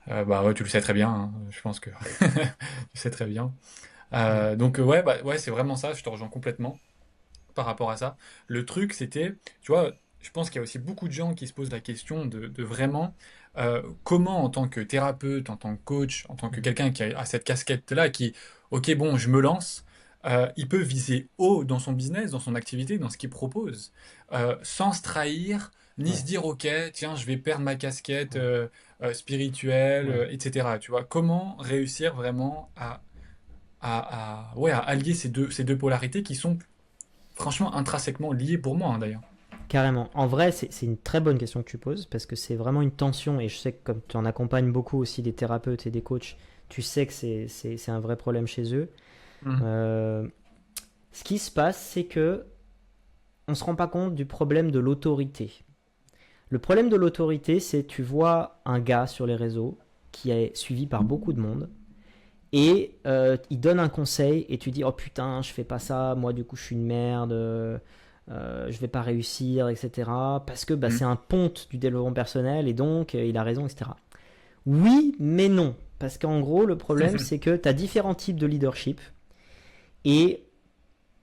[SPEAKER 2] Bah ouais, tu le sais très bien, hein. Je pense que tu sais très bien.
[SPEAKER 1] Mm.
[SPEAKER 2] Ouais, bah, ouais, c'est vraiment ça. Je te rejoins complètement par rapport à ça. Le truc, c'était, tu vois, je pense qu'il y a aussi beaucoup de gens qui se posent la question de vraiment comment, en tant que thérapeute, en tant que coach, en tant que
[SPEAKER 1] Mm.
[SPEAKER 2] quelqu'un qui a cette casquette-là, qui, ok, bon, je me lance, il peut viser haut dans son business, dans son activité, dans ce qu'il propose, sans se trahir, ni se
[SPEAKER 1] Ouais.
[SPEAKER 2] dire, ok, tiens, je vais perdre ma casquette spirituelle,
[SPEAKER 1] Ouais.
[SPEAKER 2] etc. Tu vois, comment réussir vraiment ouais, à allier ces deux polarités qui sont franchement intrinsèquement liées pour moi, hein, d'ailleurs.
[SPEAKER 1] Carrément. En vrai, c'est une très bonne question que tu poses parce que c'est vraiment une tension et je sais que comme tu en accompagnes beaucoup aussi des thérapeutes et des coachs, tu sais que c'est un vrai problème chez eux.
[SPEAKER 2] Mhm.
[SPEAKER 1] Euh, Ce qui se passe, c'est que on se rend pas compte du problème de l'autorité. Le problème de l'autorité, c'est tu vois un gars sur les réseaux qui est suivi par beaucoup de monde et il donne un conseil et tu dis oh putain je fais pas ça, moi du coup je suis une merde, je vais pas réussir, etc. Parce que bah,
[SPEAKER 2] Mhm.
[SPEAKER 1] c'est un ponte du développement personnel et donc il a raison, etc. Oui, mais non. Parce qu'en gros, le problème, c'est que tu as différents types de leadership et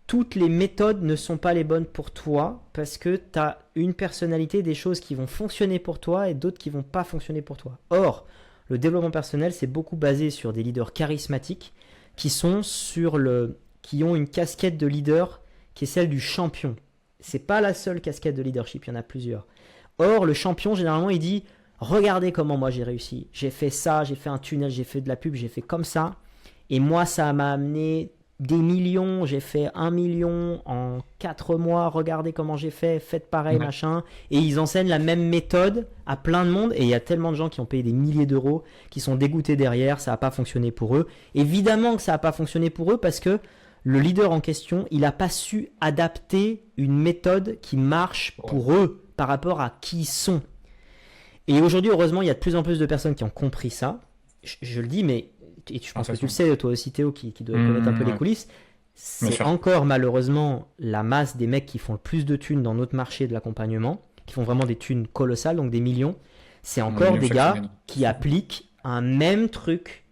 [SPEAKER 1] toutes les méthodes ne sont pas les bonnes pour toi parce que tu as une personnalité, des choses qui vont fonctionner pour toi et d'autres qui vont pas fonctionner pour toi. Or, le développement personnel, c'est beaucoup basé sur des leaders charismatiques qui ont une casquette de leader qui est celle du champion. C'est pas la seule casquette de leadership, il y en a plusieurs. Or, le champion, généralement, il dit regardez comment moi j'ai réussi. J'ai fait ça, j'ai fait un tunnel, j'ai fait de la pub, j'ai fait comme ça. Et moi, ça m'a amené des millions. J'ai fait 1 million en 4 mois. Regardez comment j'ai fait. Faites pareil,
[SPEAKER 2] Ouais.
[SPEAKER 1] machin. Et ils enseignent la même méthode à plein de monde. Et il y a tellement de gens qui ont payé des milliers d'euros, qui sont dégoûtés derrière. Ça n'a pas fonctionné pour eux. Évidemment que ça n'a pas fonctionné pour eux parce que le leader en question, il n'a pas su adapter une méthode qui marche
[SPEAKER 2] Ouais.
[SPEAKER 1] pour eux par rapport à qui ils sont. Et aujourd'hui, heureusement, il y a de plus en plus de personnes qui ont compris ça. Je le dis, mais et je
[SPEAKER 2] Ah,
[SPEAKER 1] pense
[SPEAKER 2] ça,
[SPEAKER 1] que tu le sais, toi aussi, Théo, qui doit connaître un peu les
[SPEAKER 2] Ouais,
[SPEAKER 1] coulisses.
[SPEAKER 2] bien
[SPEAKER 1] C'est
[SPEAKER 2] sûr.
[SPEAKER 1] encore malheureusement la masse des mecs qui font le plus de thunes dans notre marché de l'accompagnement, qui font vraiment des thunes colossales, donc des millions. C'est
[SPEAKER 2] On a
[SPEAKER 1] encore
[SPEAKER 2] millions
[SPEAKER 1] des
[SPEAKER 2] chaque
[SPEAKER 1] gars
[SPEAKER 2] semaine.
[SPEAKER 1] qui appliquent un même truc,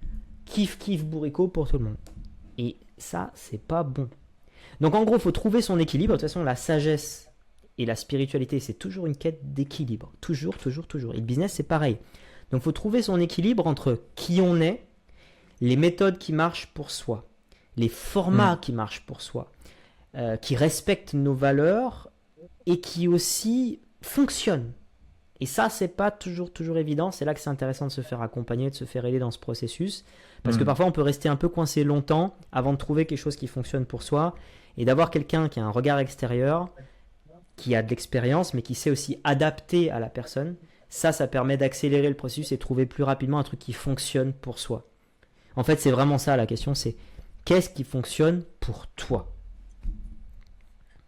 [SPEAKER 1] kiff kiff bourrico pour tout le monde. Et ça, c'est pas bon. Donc en gros, il faut trouver son équilibre. De toute façon, la sagesse et la spiritualité, c'est toujours une quête d'équilibre. Toujours, toujours, toujours. Et le business, c'est pareil. Donc, il faut trouver son équilibre entre qui on est, les méthodes qui marchent pour soi, les formats qui marchent pour soi, qui respectent nos valeurs et qui aussi fonctionnent. Et ça, c'est pas toujours évident. C'est là que c'est intéressant de se faire accompagner, de se faire aider dans ce processus. Parce que parfois, on peut rester un peu coincé longtemps avant de trouver quelque chose qui fonctionne pour soi et d'avoir quelqu'un qui a un regard extérieur, qui a de l'expérience, mais qui sait aussi adapter à la personne. Ça permet d'accélérer le processus et de trouver plus rapidement un truc qui fonctionne pour soi. En fait, c'est vraiment ça la question, c'est qu'est-ce qui fonctionne pour toi?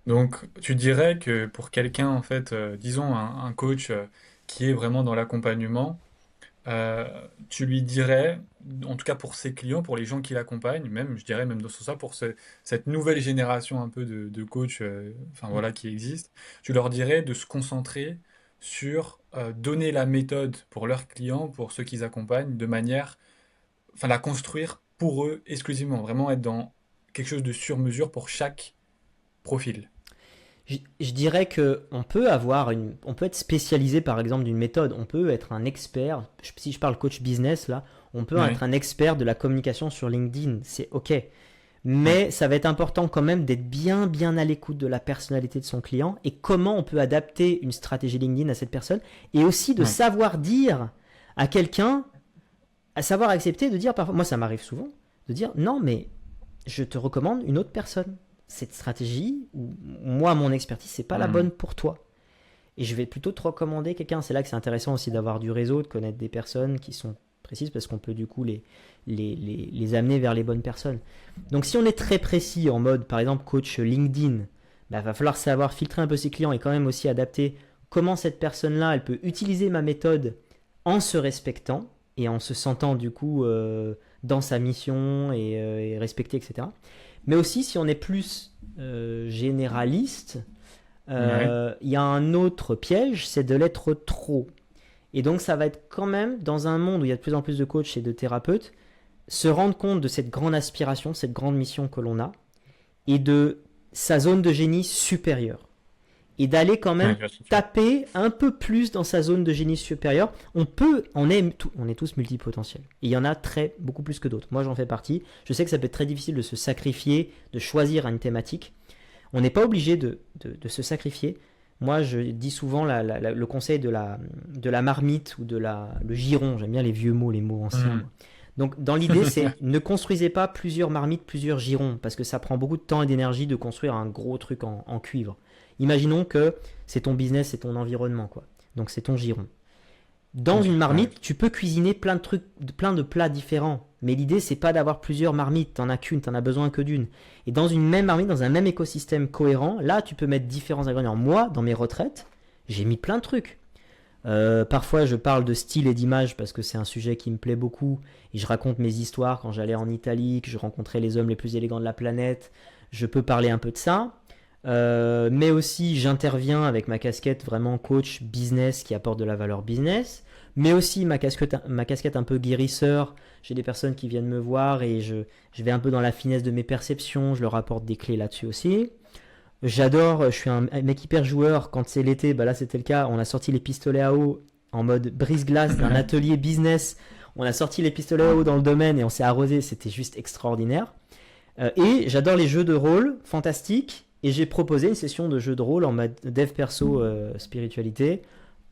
[SPEAKER 2] Donc, tu dirais que pour quelqu'un, en fait, disons un coach qui est vraiment dans l'accompagnement, euh, tu lui dirais, en tout cas pour ses clients, pour les gens qui l'accompagnent, même, je dirais même dans ce sens, pour cette nouvelle génération un peu de coachs, enfin voilà, qui existe, tu leur dirais de se concentrer sur donner la méthode pour leurs clients, pour ceux qu'ils accompagnent, de manière, enfin la construire pour eux exclusivement, vraiment être dans quelque chose de sur mesure pour chaque profil.
[SPEAKER 1] Je dirais que on peut être spécialisé par exemple d'une méthode, on peut être un expert, si je parle coach business là, on peut
[SPEAKER 2] Oui,
[SPEAKER 1] être un expert de la communication sur LinkedIn, c'est ok.
[SPEAKER 2] oui,
[SPEAKER 1] Mais ça va être important quand même d'être bien à l'écoute de la personnalité de son client et comment on peut adapter une stratégie LinkedIn à cette personne et aussi de
[SPEAKER 2] oui,
[SPEAKER 1] savoir dire à quelqu'un, à savoir accepter de dire parfois, moi ça m'arrive souvent, de dire non mais je te recommande une autre personne. Cette stratégie, ou moi mon expertise, c'est pas la bonne pour toi. Et je vais plutôt te recommander quelqu'un. C'est là que c'est intéressant aussi d'avoir du réseau, de connaître des personnes qui sont précises parce qu'on peut du coup les amener vers les bonnes personnes. Donc si on est très précis en mode par exemple coach LinkedIn, bah, va falloir savoir filtrer un peu ses clients et quand même aussi adapter comment cette personne-là elle peut utiliser ma méthode en se respectant et en se sentant du coup dans sa mission et respecté, etc. Mais aussi si on est plus généraliste,
[SPEAKER 2] oui,
[SPEAKER 1] il y a un autre piège, c'est de l'être trop. Et donc ça va être quand même, dans un monde où il y a de plus en plus de coachs et de thérapeutes, se rendre compte de cette grande aspiration, cette grande mission que l'on a, et de sa zone de génie supérieure. Et d'aller quand
[SPEAKER 2] oui,
[SPEAKER 1] même
[SPEAKER 2] bien sûr.
[SPEAKER 1] taper un peu plus dans sa zone de génie supérieure. On est tous multipotentiels. Et il y en a beaucoup plus que d'autres. Moi j'en fais partie. Je sais que ça peut être très difficile de se sacrifier, de choisir une thématique. On n'est pas obligé de se sacrifier. Moi, je dis souvent le conseil de la marmite ou le giron. J'aime bien les vieux mots, les mots anciens.
[SPEAKER 2] Hmm.
[SPEAKER 1] Moi. Donc, dans l'idée, c'est ne construisez pas plusieurs marmites, plusieurs girons, parce que ça prend beaucoup de temps et d'énergie de construire un gros truc en cuivre. Imaginons que c'est ton business, c'est ton environnement, quoi. Donc, c'est ton giron. Dans
[SPEAKER 2] Ok,
[SPEAKER 1] une
[SPEAKER 2] ouais.
[SPEAKER 1] marmite, tu peux cuisiner plein de trucs, plein de plats différents. Mais l'idée, c'est pas d'avoir plusieurs marmites. T'en as qu'une, t'en as besoin que d'une. Et dans une même marmite, dans un même écosystème cohérent, là, tu peux mettre différents ingrédients. Moi, dans mes retraites, j'ai mis plein de trucs. Parfois, je parle de style et d'image parce que c'est un sujet qui me plaît beaucoup. Et je raconte mes histoires quand j'allais en Italie, que je rencontrais les hommes les plus élégants de la planète. Je peux parler un peu de ça. Mais aussi, j'interviens avec ma casquette vraiment coach business qui apporte de la valeur business. Mais aussi ma casquette un peu guérisseur. J'ai des personnes qui viennent me voir et je vais un peu dans la finesse de mes perceptions. Je leur apporte des clés là-dessus aussi. J'adore, je suis un mec hyper joueur. Quand c'est l'été, bah là c'était le cas. On a sorti les pistolets à eau en mode brise-glace d'un atelier business. On a sorti les pistolets à eau dans le domaine et on s'est arrosé. C'était juste extraordinaire. Et j'adore les jeux de rôle, fantastique. Et j'ai proposé une session de jeu de rôle en mode dev perso spiritualité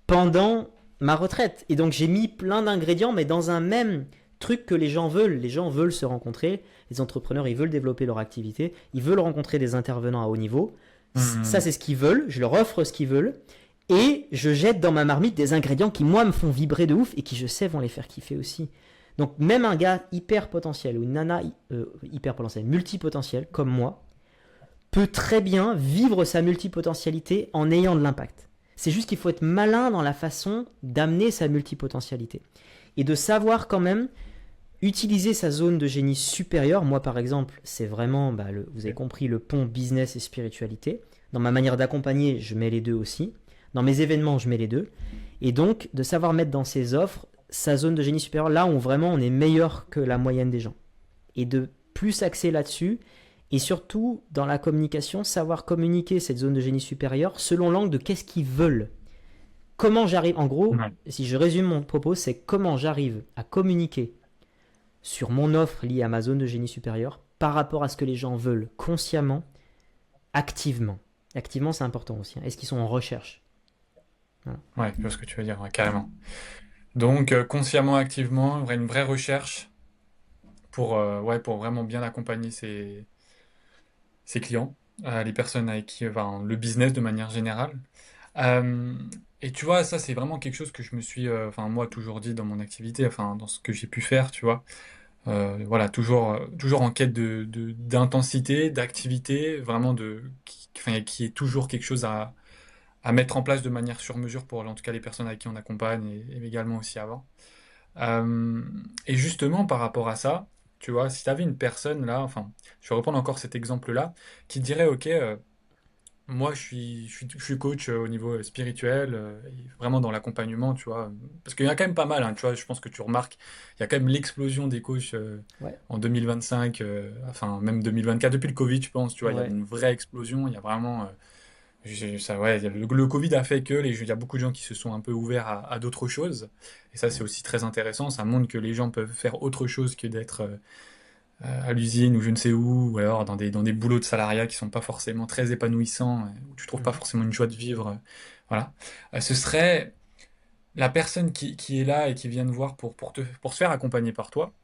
[SPEAKER 1] pendant ma retraite. Et donc j'ai mis plein d'ingrédients, mais dans un même truc que les gens veulent. Les gens veulent se rencontrer. Les entrepreneurs, ils veulent développer leur activité. Ils veulent rencontrer des intervenants à haut niveau. Ça,
[SPEAKER 2] Hmm.
[SPEAKER 1] c'est ce qu'ils veulent. Je leur offre ce qu'ils veulent. Et je jette dans ma marmite des ingrédients qui, moi, me font vibrer de ouf et qui, je sais, vont les faire kiffer aussi. Donc, même un gars hyper potentiel ou une nana hyper potentielle, multipotentielle, comme moi, peut très bien vivre sa multipotentialité en ayant de l'impact. C'est juste qu'il faut être malin dans la façon d'amener sa multipotentialité. Et de savoir quand même utiliser sa zone de génie supérieure. Moi, par exemple, c'est vraiment, vous avez compris, le pont business et spiritualité. Dans ma manière d'accompagner, je mets les deux aussi. Dans mes événements, je mets les deux. Et donc, de savoir mettre dans ses offres sa zone de génie supérieure, là où vraiment on est meilleur que la moyenne des gens. Et de plus axer là-dessus Et surtout, dans la communication, savoir communiquer cette zone de génie supérieur selon l'angle de qu'est-ce qu'ils veulent. Comment j'arrive, en gros,
[SPEAKER 2] Ouais.
[SPEAKER 1] si je résume mon propos, c'est comment j'arrive à communiquer sur mon offre liée à ma zone de génie supérieur par rapport à ce que les gens veulent consciemment, activement. Activement, c'est important aussi, hein. Est-ce qu'ils sont en recherche? Voilà.
[SPEAKER 2] Ouais, je vois ce que tu veux dire, ouais, carrément. Donc, consciemment, activement, il y aurait une vraie recherche ouais, pour vraiment bien accompagner ses clients, les personnes avec qui, enfin, le business de manière générale. Euh, et tu vois, ça, c'est vraiment quelque chose que je me suis, enfin, moi, toujours dit dans mon activité, enfin, dans ce que j'ai pu faire, tu vois. Voilà, toujours en quête d'intensité, d'activité, vraiment enfin, qui est toujours quelque chose à mettre en place de manière sur mesure pour, en tout cas, les personnes avec qui on accompagne et également aussi avant. Euh, et justement, par rapport à ça, tu vois, si tu avais une personne là, enfin, je vais reprendre encore cet exemple-là, qui te dirait, OK, moi, je suis coach au niveau spirituel, et vraiment dans l'accompagnement, tu vois. Parce qu'il y en a quand même pas mal, hein, tu vois, je pense que tu remarques, il y a quand même l'explosion des coachs
[SPEAKER 1] Ouais,
[SPEAKER 2] en 2025, enfin, même 2024, depuis le Covid, je pense, tu vois, il y a
[SPEAKER 1] ouais.
[SPEAKER 2] une vraie explosion, il y a vraiment. Ça, ouais, le Covid a fait que il y a beaucoup de gens qui se sont un peu ouverts à d'autres choses. Et ça, c'est
[SPEAKER 1] Ouais.
[SPEAKER 2] aussi très intéressant. Ça montre que les gens peuvent faire autre chose que d'être à l'usine ou je ne sais où, ou alors dans des boulots de salariat qui sont pas forcément très épanouissants, où tu trouves pas
[SPEAKER 1] Mhm.
[SPEAKER 2] forcément une joie de vivre. Voilà. Ce serait la personne qui est là et qui vient te voir pour se faire accompagner par toi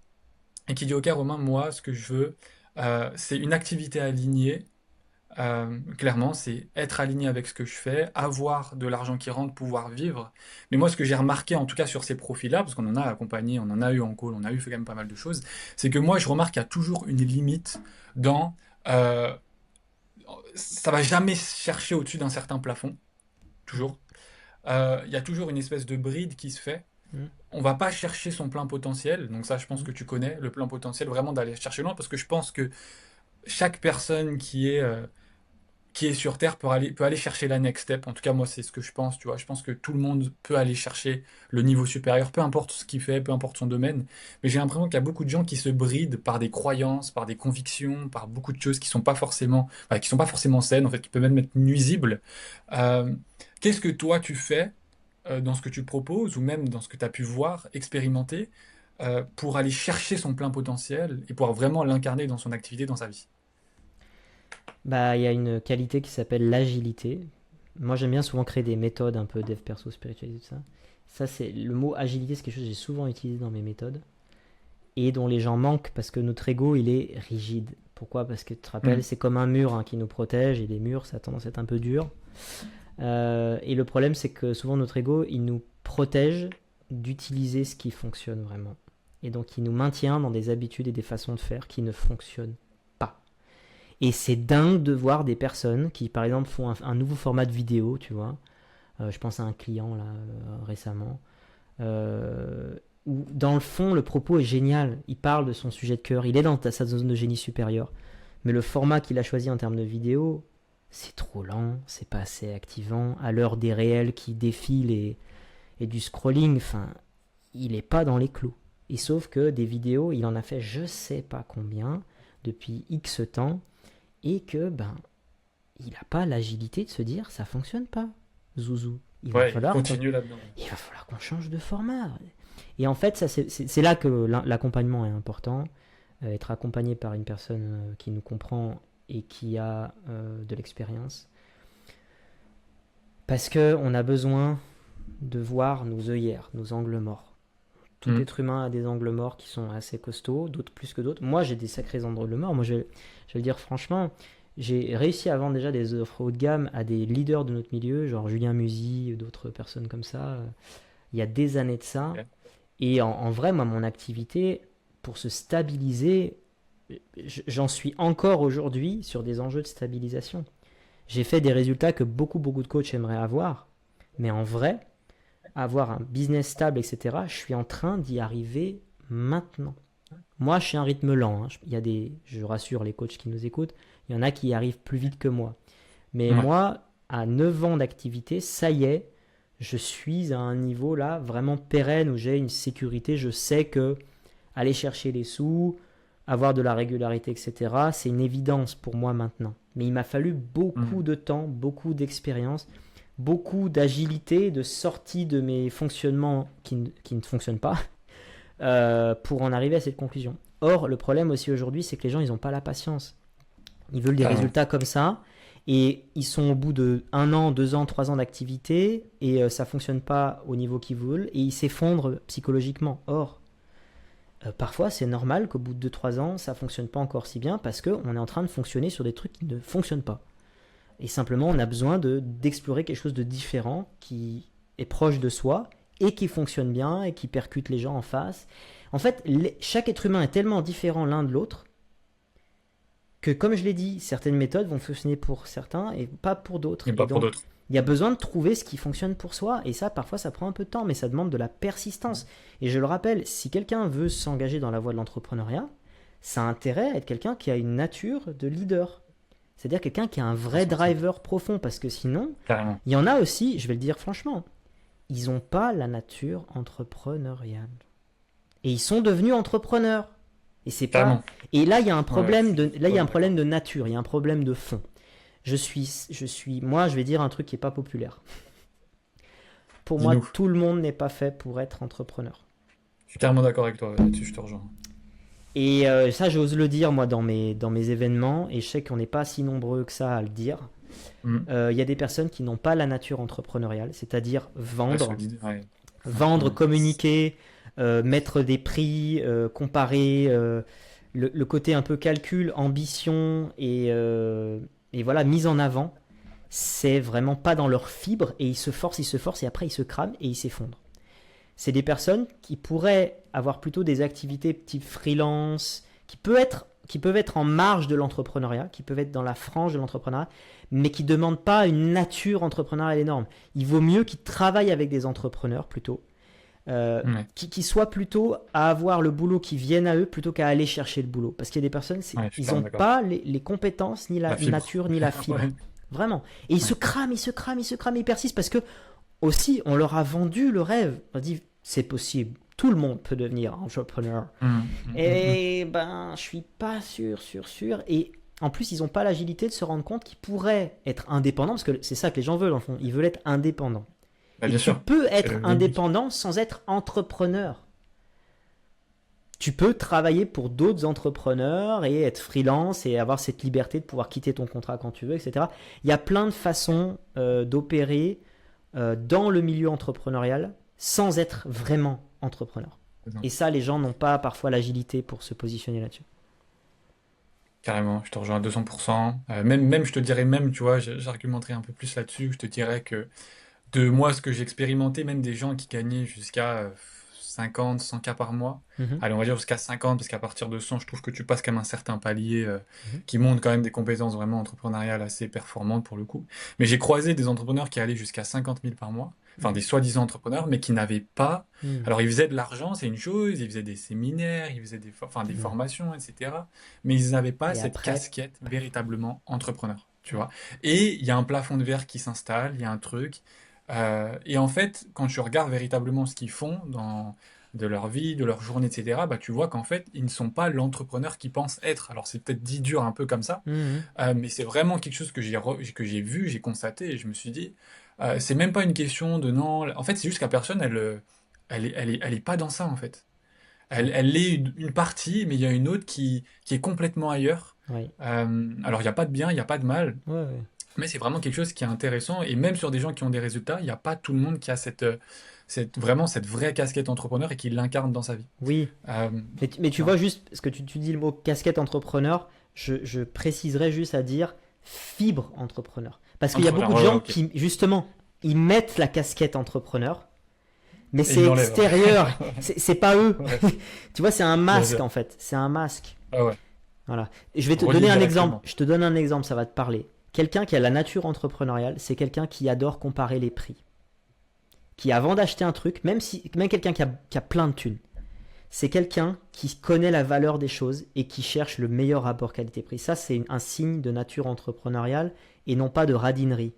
[SPEAKER 2] et qui dit, OK, Romain, moi, ce que je veux, c'est une activité alignée. Clairement, c'est être aligné avec ce que je fais, avoir de l'argent qui rentre, pouvoir vivre. Mais moi, ce que j'ai remarqué, en tout cas sur ces profils-là, parce qu'on en a accompagné, on en a eu en call, on a eu fait quand même pas mal de choses, c'est que moi, je remarque qu'il y a toujours une limite dans... euh, ça va jamais chercher au-dessus d'un certain plafond, toujours. Il y a toujours une espèce de bride qui se fait.
[SPEAKER 1] Mhm.
[SPEAKER 2] On va pas chercher son plein potentiel, donc ça, je pense
[SPEAKER 1] Mhm.
[SPEAKER 2] que tu connais, le plein potentiel, vraiment d'aller chercher loin, parce que je pense que chaque personne qui est sur Terre peut aller chercher la next step. En tout cas, moi, c'est ce que je pense, tu vois. Je pense que tout le monde peut aller chercher le niveau supérieur, peu importe ce qu'il fait, peu importe son domaine. Mais j'ai l'impression qu'il y a beaucoup de gens qui se brident par des croyances, par des convictions, par beaucoup de choses qui sont pas forcément, enfin, qui sont pas forcément saines, en fait, qui peuvent même être nuisibles. Euh, Qu'est-ce que toi, tu fais dans ce que tu proposes, ou même dans ce que tu as pu voir, expérimenter, pour aller chercher son plein potentiel et pouvoir vraiment l'incarner dans son activité, dans sa vie?
[SPEAKER 1] Bah, il y a une qualité qui s'appelle l'agilité. Moi, j'aime bien souvent créer des méthodes un peu dev perso, spiritualisé, tout ça. Ça, c'est le mot agilité, c'est quelque chose que j'ai souvent utilisé dans mes méthodes et dont les gens manquent parce que notre ego, il est rigide. Pourquoi? Parce que tu te rappelles,
[SPEAKER 2] Hmm.
[SPEAKER 1] c'est comme un mur, hein, qui nous protège et les murs, ça a tendance à être un peu dur. Et le problème, c'est que souvent notre ego, il nous protège d'utiliser ce qui fonctionne vraiment. Et donc, il nous maintient dans des habitudes et des façons de faire qui ne fonctionnent pas. Et c'est dingue de voir des personnes qui, par exemple, font un nouveau format de vidéo, tu vois. Je pense à un client là récemment, euh, où dans le fond, le propos est génial. Il parle de son sujet de cœur, il est dans sa zone de génie supérieur. Mais le format qu'il a choisi en termes de vidéo, c'est trop lent, c'est pas assez activant. À l'heure des réels qui défilent et du scrolling, enfin, il est pas dans les clous. Et sauf que des vidéos, il en a fait je sais pas combien depuis X temps et que ben il n'a pas l'agilité de se dire ça fonctionne pas, Zouzou.
[SPEAKER 2] Ouais, il continue là-dedans.
[SPEAKER 1] Il va falloir qu'on change de format. Et en fait, ça c'est là que l'accompagnement est important. Être accompagné par une personne qui nous comprend et qui a de l'expérience. Parce que on a besoin de voir nos œillères, nos angles morts. Tout
[SPEAKER 2] Hmm.
[SPEAKER 1] être humain a des angles morts qui sont assez costauds, d'autres plus que d'autres. Moi, j'ai des sacrés angles morts. Moi, je vais le dire franchement, j'ai réussi à vendre déjà des offres haut de gamme à des leaders de notre milieu, genre Julien Musy, d'autres personnes comme ça, il y a des années de ça.
[SPEAKER 2] Ok.
[SPEAKER 1] Et en vrai, moi, mon activité, pour se stabiliser, j'en suis encore aujourd'hui sur des enjeux de stabilisation. J'ai fait des résultats que beaucoup de coachs aimeraient avoir, mais en vrai, avoir un business stable, etc., je suis en train d'y arriver maintenant. Moi, je suis un rythme lent, hein. Il y a je rassure les coachs qui nous écoutent, il y en a qui y arrivent plus vite que moi. Mais
[SPEAKER 2] Ouais.
[SPEAKER 1] moi, à 9 ans d'activité, ça y est, je suis à un niveau là vraiment pérenne où j'ai une sécurité. Je sais que aller chercher les sous, avoir de la régularité, etc., c'est une évidence pour moi maintenant. Mais il m'a fallu beaucoup
[SPEAKER 2] Mhm.
[SPEAKER 1] de temps, beaucoup d'expérience, beaucoup d'agilité, de sortie de mes fonctionnements qui ne fonctionnent pas pour en arriver à cette conclusion. Or, le problème aussi aujourd'hui, c'est que les gens, ils n'ont pas la patience. Ils veulent des
[SPEAKER 2] Carrément.
[SPEAKER 1] résultats comme ça et ils sont au bout de 1 an, 2 ans, 3 ans d'activité et ça ne fonctionne pas au niveau qu'ils veulent et ils s'effondrent psychologiquement. Or, parfois, c'est normal qu'au bout de 2 3 ans, ça ne fonctionne pas encore si bien parce qu'on est en train de fonctionner sur des trucs qui ne fonctionnent pas. Et simplement, on a besoin d'explorer quelque chose de différent qui est proche de soi et qui fonctionne bien et qui percute les gens en face. En fait, chaque être humain est tellement différent l'un de l'autre que, comme je l'ai dit, certaines méthodes vont fonctionner pour certains et pas pour d'autres.
[SPEAKER 2] Et
[SPEAKER 1] Et
[SPEAKER 2] pas pour
[SPEAKER 1] donc,
[SPEAKER 2] d'autres.
[SPEAKER 1] il y a besoin de trouver ce qui fonctionne pour soi. Et ça, parfois, ça prend un peu de temps, mais ça demande de la persistance. Et je le rappelle, si quelqu'un veut s'engager dans la voie de l'entrepreneuriat, ça a intérêt à être quelqu'un qui a une nature de leader. C'est-à-dire quelqu'un qui a un vrai
[SPEAKER 2] 100%.
[SPEAKER 1] driver profond. Parce que sinon,
[SPEAKER 2] Carrément.
[SPEAKER 1] il y en a aussi, je vais le dire franchement, ils n'ont pas la nature entrepreneuriale. Et ils sont devenus entrepreneurs. Et c'est pas.
[SPEAKER 2] Carrément.
[SPEAKER 1] Et là, il y a un
[SPEAKER 2] Ouais, ouais, je
[SPEAKER 1] problème
[SPEAKER 2] suis
[SPEAKER 1] de. Là, il y a un
[SPEAKER 2] totalement
[SPEAKER 1] problème
[SPEAKER 2] d'accord.
[SPEAKER 1] de nature. Il y a un problème de fond. Moi, je vais dire un truc qui est pas populaire. Pour moi,
[SPEAKER 2] Dis-nous.
[SPEAKER 1] tout le monde n'est pas fait pour être entrepreneur.
[SPEAKER 2] Je suis carrément d'accord avec toi là-dessus, je te rejoins.
[SPEAKER 1] Et ça, j'ose le dire moi dans mes événements. Et je sais qu'on n'est pas si nombreux que ça à le dire.
[SPEAKER 2] Mhm.
[SPEAKER 1] Il y a des personnes qui n'ont pas la nature entrepreneuriale, c'est-à-dire
[SPEAKER 2] Ouais,
[SPEAKER 1] vendre,
[SPEAKER 2] ouais.
[SPEAKER 1] vendre,
[SPEAKER 2] Mhm.
[SPEAKER 1] communiquer, mettre des prix, comparer, le côté un peu calcul, ambition et voilà, mise en avant, c'est vraiment pas dans leur fibre et ils se forcent et après ils se crament et ils s'effondrent. C'est des personnes qui pourraient avoir plutôt des activités type freelance, qui peuvent être en marge de l'entrepreneuriat, qui peuvent être dans la frange de l'entrepreneuriat, mais qui ne demandent pas une nature entrepreneuriale énorme. Il vaut mieux qu'ils travaillent avec des entrepreneurs plutôt,
[SPEAKER 2] Ouais,
[SPEAKER 1] qui soient plutôt à avoir le boulot qui vienne à eux plutôt qu'à aller chercher le boulot. Parce qu'il y a des personnes,
[SPEAKER 2] ouais, je suis
[SPEAKER 1] ils n'ont
[SPEAKER 2] carrément d'accord.
[SPEAKER 1] pas les compétences, ni
[SPEAKER 2] La
[SPEAKER 1] la
[SPEAKER 2] fibre.
[SPEAKER 1] nature, ni la fibre.
[SPEAKER 2] Ouais,
[SPEAKER 1] Vraiment. Et ils se
[SPEAKER 2] ouais.
[SPEAKER 1] crament, ils se crament, ils se crament, ils persistent parce que aussi, on leur a vendu le rêve. On dit, c'est possible. Tout le monde peut devenir entrepreneur.
[SPEAKER 2] Mhm. Mhm. Mhm.
[SPEAKER 1] Et ben, je suis pas sûr. Et en plus, ils n'ont pas l'agilité de se rendre compte qu'ils pourraient être indépendants, parce que c'est ça que les gens veulent, en fond. Ils veulent être indépendants.
[SPEAKER 2] Bah,
[SPEAKER 1] Et
[SPEAKER 2] bien
[SPEAKER 1] tu
[SPEAKER 2] sûr,
[SPEAKER 1] peux
[SPEAKER 2] c'est
[SPEAKER 1] être
[SPEAKER 2] le but.
[SPEAKER 1] indépendant sans être entrepreneur. Tu peux travailler pour d'autres entrepreneurs et être freelance et avoir cette liberté de pouvoir quitter ton contrat quand tu veux, etc. Il y a plein de façons d'opérer dans le milieu entrepreneurial sans être vraiment entrepreneur. Et ça, les gens n'ont pas parfois l'agilité pour se positionner là-dessus.
[SPEAKER 2] Carrément, je te rejoins à 200%. Même, je te dirais même, tu vois, j'argumenterai un peu plus là-dessus. Je te dirais que de moi, ce que j'ai expérimenté, même des gens qui gagnaient jusqu'à 50, 100 k par mois.
[SPEAKER 1] Mhm,
[SPEAKER 2] Allez, on va dire jusqu'à 50, parce qu'à partir de 100, je trouve que tu passes quand même un certain palier
[SPEAKER 1] mhm.
[SPEAKER 2] qui montre quand même des compétences vraiment entrepreneuriales assez performantes pour le coup. Mais j'ai croisé des entrepreneurs qui allaient jusqu'à 50 000 par mois, enfin des soi-disant entrepreneurs, mais qui n'avaient pas.
[SPEAKER 1] Mhm.
[SPEAKER 2] Alors, ils faisaient de l'argent, c'est une chose, ils faisaient des séminaires, ils faisaient enfin, des
[SPEAKER 1] Mhm.
[SPEAKER 2] formations, etc. Mais ils n'avaient pas
[SPEAKER 1] Et
[SPEAKER 2] cette
[SPEAKER 1] après,
[SPEAKER 2] casquette véritablement entrepreneur, tu vois. Et il y a un plafond de verre qui s'installe, il y a un truc. Et en fait, quand tu regardes véritablement ce qu'ils font de leur vie, de leur journée, etc., bah, tu vois qu'en fait, ils ne sont pas l'entrepreneur qu'ils pensent être. Alors, c'est peut-être dit dur un peu comme ça,
[SPEAKER 1] mhm.
[SPEAKER 2] mais c'est vraiment quelque chose que que j'ai vu, j'ai constaté, et je me suis dit, c'est même pas une question de non. En fait, c'est juste que la personne, elle est pas dans ça, en fait.
[SPEAKER 1] Ouais,
[SPEAKER 2] Elle est une partie, mais il y a une autre qui est complètement ailleurs.
[SPEAKER 1] ouais,
[SPEAKER 2] Alors, il n'y a pas de bien, il n'y a pas de mal.
[SPEAKER 1] ouais, ouais.
[SPEAKER 2] Mais c'est vraiment quelque chose qui est intéressant. Et même sur des gens qui ont des résultats, il n'y a pas tout le monde qui a vraiment cette vraie casquette entrepreneur et qui l'incarne dans sa vie.
[SPEAKER 1] Oui,
[SPEAKER 2] Euh,
[SPEAKER 1] mais
[SPEAKER 2] tu
[SPEAKER 1] tu
[SPEAKER 2] vois.
[SPEAKER 1] vois juste, parce que tu dis le mot casquette entrepreneur, je préciserais juste à dire fibre entrepreneur. Parce qu'il y a
[SPEAKER 2] Entrepreneur,
[SPEAKER 1] beaucoup de
[SPEAKER 2] ouais, ouais,
[SPEAKER 1] gens
[SPEAKER 2] ok.
[SPEAKER 1] qui, justement, ils mettent la casquette entrepreneur, mais
[SPEAKER 2] Et
[SPEAKER 1] c'est
[SPEAKER 2] il l'enlève.
[SPEAKER 1] extérieur, c'est pas eux.
[SPEAKER 2] Ouais,
[SPEAKER 1] Tu vois, c'est un
[SPEAKER 2] bien
[SPEAKER 1] masque
[SPEAKER 2] sûr.
[SPEAKER 1] en fait, c'est un masque.
[SPEAKER 2] Ah ouais.
[SPEAKER 1] Voilà. Et je vais te
[SPEAKER 2] Relié
[SPEAKER 1] donner un exemple,
[SPEAKER 2] directement.
[SPEAKER 1] je te donne un exemple, ça va te parler. Quelqu'un qui a la nature entrepreneuriale, c'est quelqu'un qui adore comparer les prix. Qui avant d'acheter un truc, même quelqu'un qui a plein de thunes, c'est quelqu'un qui connaît la valeur des choses et qui cherche le meilleur rapport qualité-prix. Ça, c'est un signe de nature entrepreneuriale et non pas de radinerie,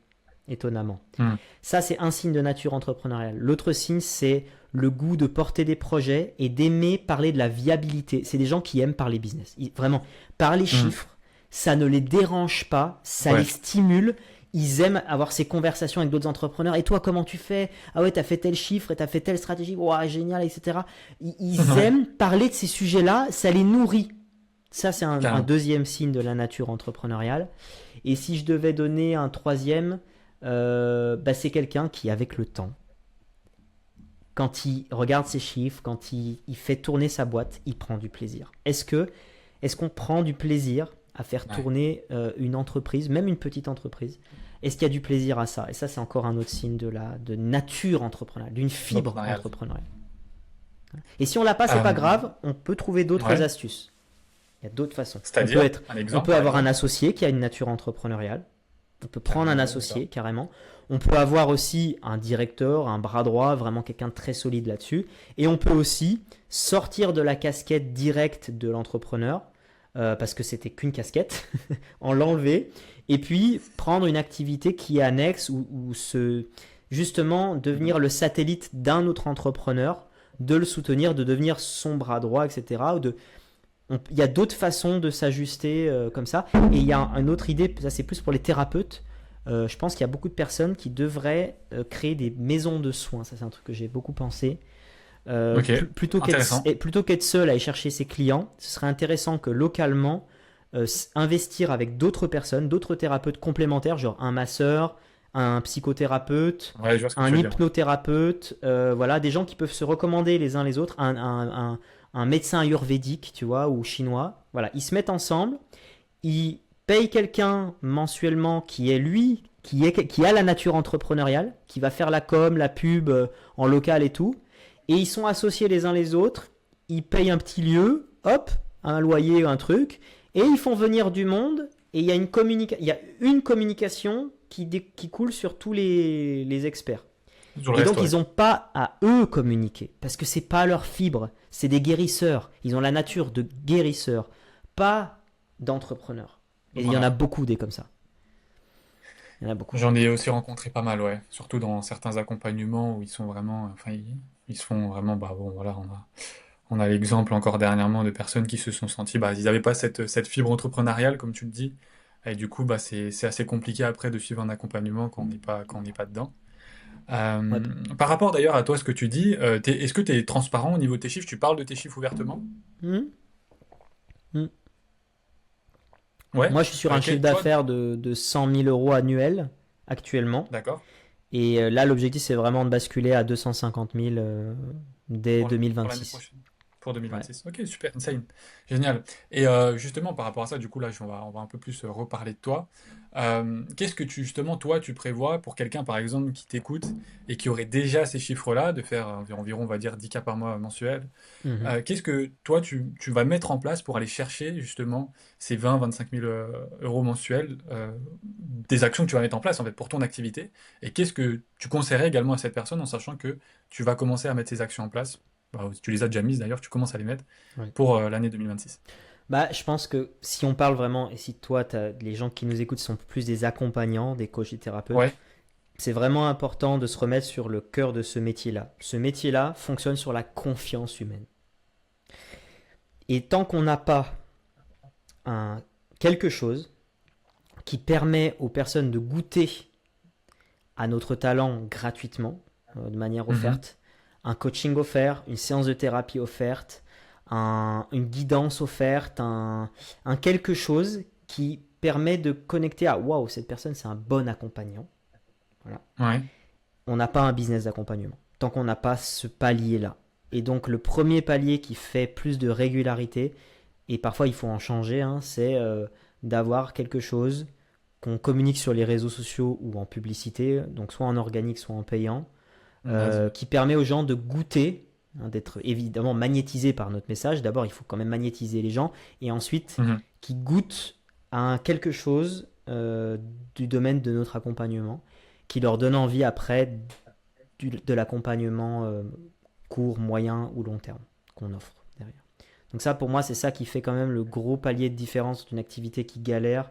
[SPEAKER 1] étonnamment.
[SPEAKER 2] Hmm.
[SPEAKER 1] Ça, c'est un signe de nature entrepreneuriale. L'autre signe, c'est le goût de porter des projets et d'aimer parler de la viabilité. C'est des gens qui aiment parler business. Vraiment, parler
[SPEAKER 2] Mhm.
[SPEAKER 1] chiffres, ça ne les dérange pas, ça les
[SPEAKER 2] Ouais.
[SPEAKER 1] stimule. Ils aiment avoir ces conversations avec d'autres entrepreneurs. Et toi, comment tu fais? Ah ouais, t'as fait tel chiffre et t'as fait telle stratégie. Ouah, génial, etc. Ils
[SPEAKER 2] Ouais,
[SPEAKER 1] aiment parler de ces sujets-là, ça les nourrit. Ça, c'est un
[SPEAKER 2] carrément.
[SPEAKER 1] deuxième signe de la nature entrepreneuriale. Et si je devais donner un troisième, bah, c'est quelqu'un qui, avec le temps, quand il regarde ses chiffres, quand il fait tourner sa boîte, il prend du plaisir. Est-ce qu'on prend du plaisir à faire
[SPEAKER 2] Ouais.
[SPEAKER 1] tourner une entreprise, même une petite entreprise? Est-ce qu'il y a du plaisir à ça? Et ça, c'est encore un autre signe de nature entrepreneuriale, d'une fibre
[SPEAKER 2] Entrepreneurial.
[SPEAKER 1] entrepreneuriale. Et si on l'a pas, c'est pas
[SPEAKER 2] Euh,
[SPEAKER 1] grave, on peut trouver d'autres
[SPEAKER 2] ouais.
[SPEAKER 1] astuces. Il y a d'autres façons.
[SPEAKER 2] C'est-à-dire, un
[SPEAKER 1] On
[SPEAKER 2] exemple,
[SPEAKER 1] peut
[SPEAKER 2] par
[SPEAKER 1] avoir un
[SPEAKER 2] exemple.
[SPEAKER 1] associé qui a une nature entrepreneuriale. On peut prendre un
[SPEAKER 2] Carrément, ouais, d'accord.
[SPEAKER 1] associé carrément. On peut avoir aussi un directeur, un bras droit, vraiment quelqu'un de très solide là-dessus. Et on peut aussi sortir de la casquette directe de l'entrepreneur, parce que c'était qu'une casquette, en l'enlever, et puis prendre une activité qui est annexe justement devenir
[SPEAKER 2] Mhm.
[SPEAKER 1] le satellite d'un autre entrepreneur, de le soutenir, de devenir son bras droit, etc. Il y a d'autres façons de s'ajuster comme ça. Et il y a une autre idée, ça c'est plus pour les thérapeutes. Je pense qu'il y a beaucoup de personnes qui devraient créer des maisons de soins. Ça c'est un truc que j'ai beaucoup pensé.
[SPEAKER 2] Ok, intéressant.
[SPEAKER 1] Plutôt qu'être seul à aller chercher ses clients, ce serait intéressant que localement, investir avec d'autres personnes, d'autres thérapeutes complémentaires, genre un masseur, un psychothérapeute,
[SPEAKER 2] Ouais, je vois ce que tu
[SPEAKER 1] un
[SPEAKER 2] veux dire.
[SPEAKER 1] hypnothérapeute, voilà, des gens qui peuvent se recommander les uns les autres, un médecin ayurvédique, tu vois, ou chinois. Voilà, ils se mettent ensemble, ils payent quelqu'un mensuellement qui est lui, qui a la nature entrepreneuriale, qui va faire la com, la pub en local et tout, et ils sont associés les uns les autres, ils payent un petit lieu, hop, un loyer, un truc, et ils font venir du monde, et il y a une communication qui coule sur tous les experts.
[SPEAKER 2] Sur le
[SPEAKER 1] Et
[SPEAKER 2] reste,
[SPEAKER 1] donc,
[SPEAKER 2] ouais.
[SPEAKER 1] ils n'ont pas à eux communiquer, parce que c'est pas leur fibre, c'est des guérisseurs. Ils ont la nature de guérisseurs, pas d'entrepreneurs. Et il y en a
[SPEAKER 2] Voilà.
[SPEAKER 1] beaucoup des comme ça. Il y en a beaucoup.
[SPEAKER 2] J'en ai aussi rencontré pas mal, ouais. Surtout dans certains accompagnements où ils sont vraiment, enfin, ils se font vraiment, bah bon, voilà, on a l'exemple encore dernièrement de personnes qui se sont senties, bah, ils n'avaient pas cette fibre entrepreneuriale, comme tu le dis. Et du coup, bah, c'est assez compliqué après de suivre un accompagnement quand on n'est pas dedans.
[SPEAKER 1] Ouais.
[SPEAKER 2] Par rapport d'ailleurs à toi, ce que tu dis, est-ce que tu es transparent au niveau de tes chiffres? Tu parles de tes chiffres ouvertement?
[SPEAKER 1] Hmm. Hmm.
[SPEAKER 2] Ouais.
[SPEAKER 1] Moi, je suis sur un chiffre
[SPEAKER 2] Toi,
[SPEAKER 1] d'affaires de 100 000 euros annuels actuellement.
[SPEAKER 2] d'accord.
[SPEAKER 1] Et là, l'objectif, c'est vraiment de basculer à 250 000 dès
[SPEAKER 2] Pour l'année
[SPEAKER 1] 2026.
[SPEAKER 2] prochaine. Pour
[SPEAKER 1] Ouais.
[SPEAKER 2] 2026. Ok, super, insane. Génial. Et justement, par rapport à ça, du coup, là, on va un peu plus reparler de toi. Qu'est-ce que justement, toi, tu prévois pour quelqu'un, par exemple, qui t'écoute et qui aurait déjà ces chiffres-là, de faire environ, on va dire, 10 cas par mois mensuel.
[SPEAKER 1] Mhm.
[SPEAKER 2] Qu'est-ce que toi, tu vas mettre en place pour aller chercher, justement, ces 20-25 000 euros mensuels, des actions que tu vas mettre en place, en fait, pour ton activité? Et qu'est-ce que tu conseillerais également à cette personne en sachant que tu vas commencer à mettre ces actions en place? Bah, tu les as déjà mises d'ailleurs, tu commences à les mettre
[SPEAKER 1] Ouais.
[SPEAKER 2] pour l'année 2026.
[SPEAKER 1] Bah, je pense que si on parle vraiment, et si toi, les gens qui nous écoutent sont plus des accompagnants, des coachs et thérapeutes,
[SPEAKER 2] Ouais.
[SPEAKER 1] c'est vraiment important de se remettre sur le cœur de ce métier-là. Ce métier-là fonctionne sur la confiance humaine. Et tant qu'on n'a pas un, quelque chose qui permet aux personnes de goûter à notre talent gratuitement, de manière
[SPEAKER 2] Mhm.
[SPEAKER 1] offerte, un coaching offert, une séance de thérapie offerte, une guidance offerte, un quelque chose qui permet de connecter à waouh, cette personne c'est un bon accompagnant. Voilà.
[SPEAKER 2] Ouais.
[SPEAKER 1] On n'a pas un business d'accompagnement tant qu'on n'a pas ce palier-là. Et donc le premier palier qui fait plus de régularité, et parfois il faut en changer, hein, c'est d'avoir quelque chose qu'on communique sur les réseaux sociaux ou en publicité, donc soit en organique, soit en payant,
[SPEAKER 2] Vas-y.
[SPEAKER 1] qui permet aux gens de goûter, hein, d'être évidemment magnétisés par notre message. D'abord, il faut quand même magnétiser les gens, et ensuite,
[SPEAKER 2] Mhm.
[SPEAKER 1] qui goûtent à quelque chose du domaine de notre accompagnement, qui leur donne envie après de l'accompagnement court, moyen ou long terme qu'on offre derrière. Donc ça, pour moi, c'est ça qui fait quand même le gros palier de différence d'une activité qui galère,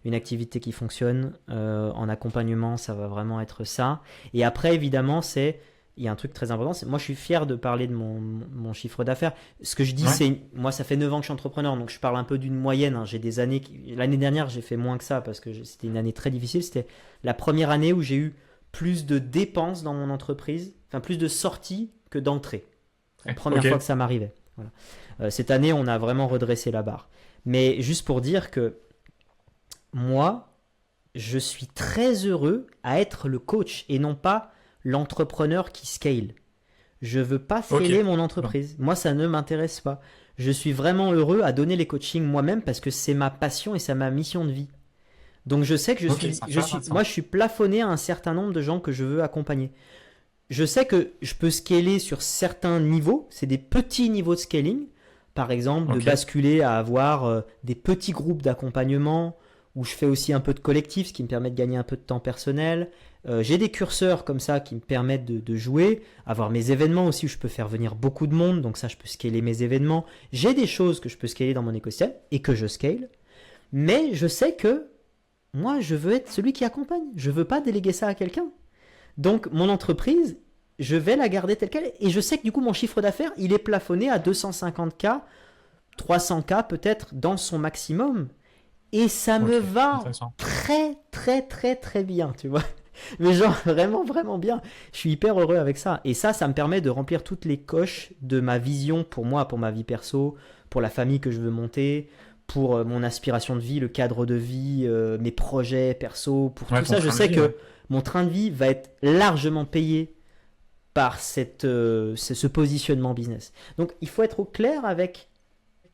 [SPEAKER 1] une activité qui fonctionne. En accompagnement, ça va vraiment être ça. Et après, évidemment, c'est il y a un truc très important. Moi, je suis fier de parler de mon chiffre d'affaires. Ce que je dis,
[SPEAKER 2] Ouais.
[SPEAKER 1] moi, ça fait 9 ans que je suis entrepreneur, donc je parle un peu d'une moyenne, hein. J'ai des années, l'année dernière, j'ai fait moins que ça parce que c'était une année très difficile. C'était la première année où j'ai eu plus de dépenses dans mon entreprise, enfin plus de sorties que d'entrées. La première
[SPEAKER 2] Ok.
[SPEAKER 1] fois que ça m'arrivait. Voilà. Cette année, on a vraiment redressé la barre. Mais juste pour dire que moi, je suis très heureux à être le coach et non pas l'entrepreneur qui scale. Je veux pas
[SPEAKER 2] Ok.
[SPEAKER 1] scaler mon
[SPEAKER 2] Bon.
[SPEAKER 1] entreprise. Moi, ça ne m'intéresse pas. Je suis vraiment heureux à donner les coachings moi-même parce que c'est ma passion et c'est ma mission de vie. Donc je sais que
[SPEAKER 2] Ok, c'est
[SPEAKER 1] moi
[SPEAKER 2] intéressant.
[SPEAKER 1] je suis plafonné à un certain nombre de gens que je veux accompagner. Je sais que je peux scaler sur certains niveaux, c'est des petits niveaux de scaling, par exemple de
[SPEAKER 2] Ok.
[SPEAKER 1] basculer à avoir des petits groupes d'accompagnement où je fais aussi un peu de collectif, ce qui me permet de gagner un peu de temps personnel. J'ai des curseurs comme ça qui me permettent de jouer, avoir mes événements aussi où je peux faire venir beaucoup de monde, donc ça je peux scaler mes événements. J'ai des choses que je peux scaler dans mon écosystème et que je scale, mais je sais que moi je veux être celui qui accompagne, je veux pas déléguer ça à quelqu'un. Donc mon entreprise, je vais la garder telle qu'elle est. Et je sais que du coup mon chiffre d'affaires, il est plafonné à 250K, 300K peut-être dans son maximum. Et ça me
[SPEAKER 2] Ok.
[SPEAKER 1] va
[SPEAKER 2] Intéressant.
[SPEAKER 1] très très très très bien, tu vois. Mais genre vraiment vraiment bien. Je suis hyper heureux avec ça. Et ça me permet de remplir toutes les coches de ma vision pour moi, pour ma vie perso, pour la famille que je veux monter, pour mon aspiration de vie, le cadre de vie, mes projets perso, pour
[SPEAKER 2] Ouais,
[SPEAKER 1] tout
[SPEAKER 2] ton
[SPEAKER 1] ça. Je
[SPEAKER 2] train de
[SPEAKER 1] sais
[SPEAKER 2] vie, ouais.
[SPEAKER 1] que mon train de vie va être largement payé par ce positionnement business. Donc il faut être au clair avec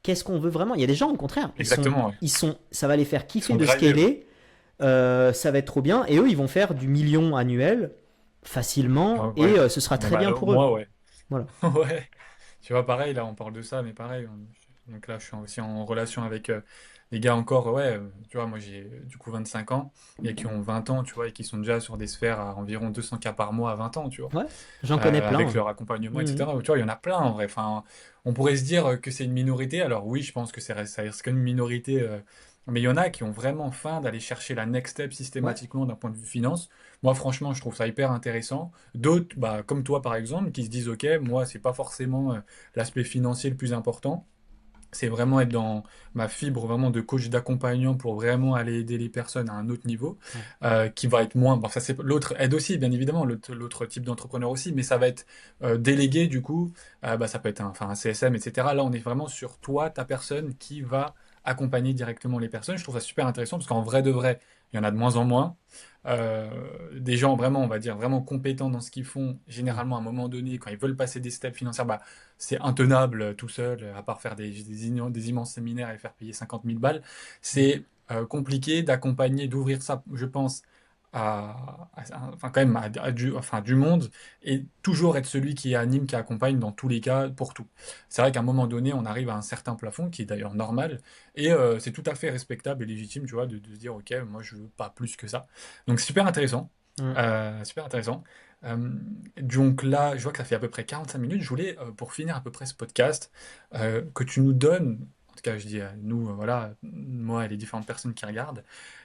[SPEAKER 1] qu'est-ce qu'on veut vraiment. Il y a des gens au contraire,
[SPEAKER 2] Exactement, ouais.
[SPEAKER 1] ça va les faire
[SPEAKER 2] Ils
[SPEAKER 1] kiffer
[SPEAKER 2] sont
[SPEAKER 1] de
[SPEAKER 2] drivés, ouais.
[SPEAKER 1] scaler, ça va être trop bien, et eux ils vont faire du million annuel facilement, et
[SPEAKER 2] Ouais.
[SPEAKER 1] ce sera
[SPEAKER 2] Bon,
[SPEAKER 1] très
[SPEAKER 2] bah,
[SPEAKER 1] bien pour eux.
[SPEAKER 2] moi, ouais.
[SPEAKER 1] Voilà.
[SPEAKER 2] Ouais. Tu vois, pareil, là, on parle de ça, mais pareil. Donc là, je suis aussi en relation avec des gars encore, ouais. Tu vois, moi, j'ai du coup 25 ans, et qui ont 20 ans, tu vois, et qui sont déjà sur des sphères à environ 200K par mois à 20 ans, tu vois.
[SPEAKER 1] Ouais, j'en connais plein,
[SPEAKER 2] Avec
[SPEAKER 1] hein.
[SPEAKER 2] leur accompagnement,
[SPEAKER 1] Mhm.
[SPEAKER 2] etc. Tu vois, il y en a plein en vrai. Enfin, on pourrait se dire que c'est une minorité. Alors oui, je pense que ça reste qu'une minorité, mais il y en a qui ont vraiment faim d'aller chercher la next step
[SPEAKER 1] Ouais.
[SPEAKER 2] systématiquement d'un point de vue finance. Moi, franchement, je trouve ça hyper intéressant. D'autres, bah, comme toi par exemple, qui se disent, ok, moi, c'est pas forcément l'aspect financier le plus important. C'est vraiment être dans ma fibre vraiment de coach d'accompagnant pour vraiment aller aider les personnes à un autre niveau,
[SPEAKER 1] Ouais.
[SPEAKER 2] qui va être moins. Bon, ça c'est l'autre aide aussi, bien évidemment, l'autre type d'entrepreneur aussi, mais ça va être délégué du coup. Bah, ça peut être enfin, un CSM, etc. Là, on est vraiment sur toi, ta personne, qui va accompagner directement les personnes. Je trouve ça super intéressant parce qu'en vrai de vrai, il y en a de moins en moins. Des gens vraiment, on va dire, vraiment compétents dans ce qu'ils font,
[SPEAKER 1] Mhm.
[SPEAKER 2] généralement à un moment donné, quand ils veulent passer des steps financiers, bah, c'est intenable tout seul, à part faire des immenses séminaires et faire payer 50 000 balles. C'est compliqué d'accompagner, d'ouvrir ça, je pense, enfin, quand même enfin, du monde et toujours être celui qui anime, qui accompagne dans tous les cas pour tout. C'est vrai qu'à un moment donné, on arrive à un certain plafond qui est d'ailleurs normal et c'est tout à fait respectable et légitime, tu vois, de se dire, ok, moi je veux pas plus que ça. Donc c'est super intéressant.
[SPEAKER 1] Mhm.
[SPEAKER 2] Super intéressant. Euh, donc là, je vois que ça fait à peu près 45 minutes. Je voulais, pour finir à peu près ce podcast, que tu nous donnes, en tout cas je dis à nous, voilà, moi et les différentes personnes qui regardent,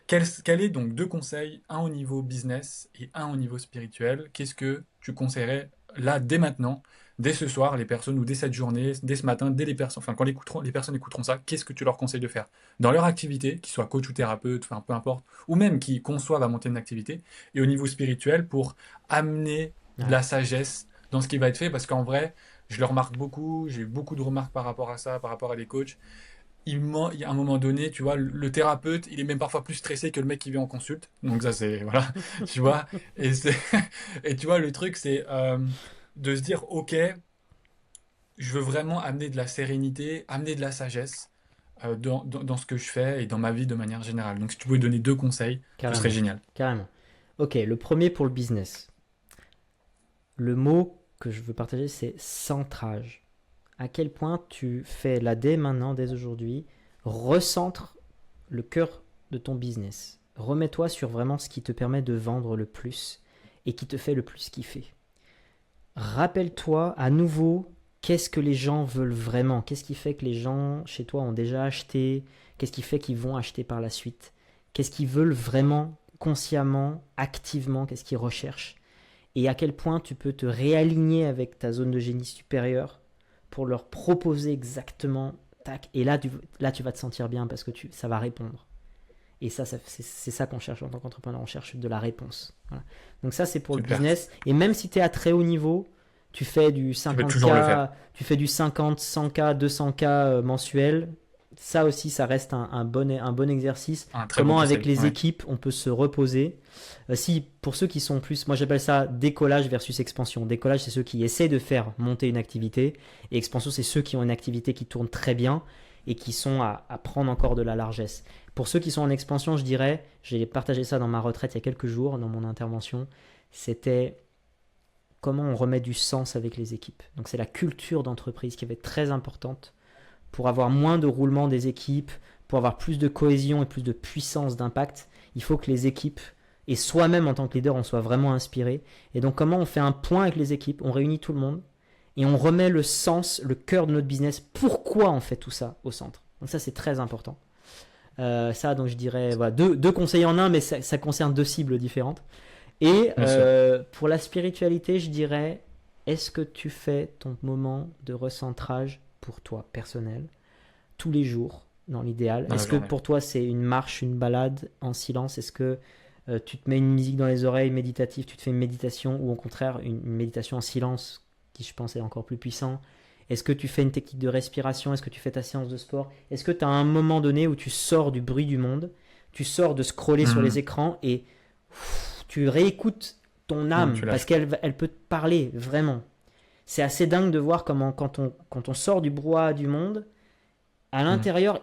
[SPEAKER 2] quel est donc deux conseils, un au niveau business et un au niveau spirituel. Qu'est-ce que tu conseillerais là, dès maintenant, dès ce soir, les personnes, ou dès cette journée, dès ce matin, dès les personnes, enfin quand les personnes écouteront ça, qu'est-ce que tu leur conseilles de faire dans leur activité, qu'ils soient coach ou thérapeute, enfin peu importe, ou même qui conçoivent à monter une activité, et au niveau spirituel pour amener de
[SPEAKER 1] Ouais.
[SPEAKER 2] la sagesse dans ce qui va être fait, parce qu'en vrai, je le remarque beaucoup, j'ai eu beaucoup de remarques par rapport à ça, par rapport à des coachs. Il y a un moment donné, tu vois, le thérapeute, il est même parfois plus stressé que le mec qui vient en consulte. Donc ça, c'est, voilà, tu vois. Et, et tu vois, le truc, c'est de se dire, ok, je veux vraiment amener de la sérénité, amener de la sagesse dans ce que je fais et dans ma vie de manière générale. Donc si tu pouvais donner deux conseils, ce serait
[SPEAKER 1] Carrément.
[SPEAKER 2] génial.
[SPEAKER 1] Carrément. Ok, le premier pour le business. Le mot que je veux partager, c'est centrage. À quel point tu fais là dès maintenant, dès aujourd'hui, recentre le cœur de ton business. Remets-toi sur vraiment ce qui te permet de vendre le plus et qui te fait le plus kiffer. Rappelle-toi à nouveau qu'est-ce que les gens veulent vraiment, qu'est-ce qui fait que les gens chez toi ont déjà acheté, qu'est-ce qui fait qu'ils vont acheter par la suite, qu'est-ce qu'ils veulent vraiment consciemment, activement, qu'est-ce qu'ils recherchent. et à quel point tu peux te réaligner avec ta zone de génie supérieure pour leur proposer exactement, tac, et là tu vas te sentir bien parce que ça va répondre. Et c'est ça qu'on cherche en tant qu'entrepreneur, on cherche de la réponse. Voilà. Donc ça, c'est pour le
[SPEAKER 2] Super.
[SPEAKER 1] business. Et même si tu es à très haut niveau, tu fais du
[SPEAKER 2] Tu peux toujours le faire.
[SPEAKER 1] 50K, tu fais du 50, 100K, 200K mensuel. Ça aussi, ça reste un bon exercice.
[SPEAKER 2] Un très bon
[SPEAKER 1] Comment avec
[SPEAKER 2] conseil.
[SPEAKER 1] les
[SPEAKER 2] Ouais.
[SPEAKER 1] équipes, on peut se reposer. Si, pour ceux qui sont plus, moi j'appelle ça décollage versus expansion. Décollage, c'est ceux qui essaient de faire monter une activité. Et expansion, c'est ceux qui ont une activité qui tourne très bien et qui sont à prendre encore de la largesse. Pour ceux qui sont en expansion, je dirais, j'ai partagé ça dans ma retraite il y a quelques jours, dans mon intervention, c'était comment on remet du sens avec les équipes. Donc c'est la culture d'entreprise qui va être très importante pour avoir moins de roulement des équipes, pour avoir plus de cohésion et plus de puissance d'impact. Il faut que les équipes et soi-même en tant que leader, on soit vraiment inspiré. Et donc comment on fait un point avec les équipes, on réunit tout le monde et on remet le sens, le cœur de notre business, pourquoi on fait tout ça au centre. Donc ça c'est très important. Ça, donc je dirais voilà, deux conseils en un, mais ça concerne deux cibles différentes. Et
[SPEAKER 2] Bien sûr.
[SPEAKER 1] pour la spiritualité, je dirais, est-ce que tu fais ton moment de recentrage pour toi, personnel, tous les jours, dans l'idéal?
[SPEAKER 2] Dans la
[SPEAKER 1] Est-ce que
[SPEAKER 2] journée.
[SPEAKER 1] pour toi, c'est une marche, une balade en silence? Est-ce que tu te mets une musique dans les oreilles méditative, tu te fais une méditation, ou au contraire, une méditation en silence, qui je pense est encore plus puissant? Est-ce que tu fais une technique de respiration? Est-ce que tu fais ta séance de sport? Est-ce que tu as un moment donné où tu sors du bruit du monde, tu sors de scroller sur les
[SPEAKER 2] Mhm.
[SPEAKER 1] écrans et tu réécoutes ton
[SPEAKER 2] Ouais,
[SPEAKER 1] âme
[SPEAKER 2] tu
[SPEAKER 1] parce
[SPEAKER 2] lâches.
[SPEAKER 1] qu'elle peut te parler vraiment. C'est assez dingue de voir comment quand on sort du brouhaha du monde, à
[SPEAKER 2] Mhm.
[SPEAKER 1] l'intérieur,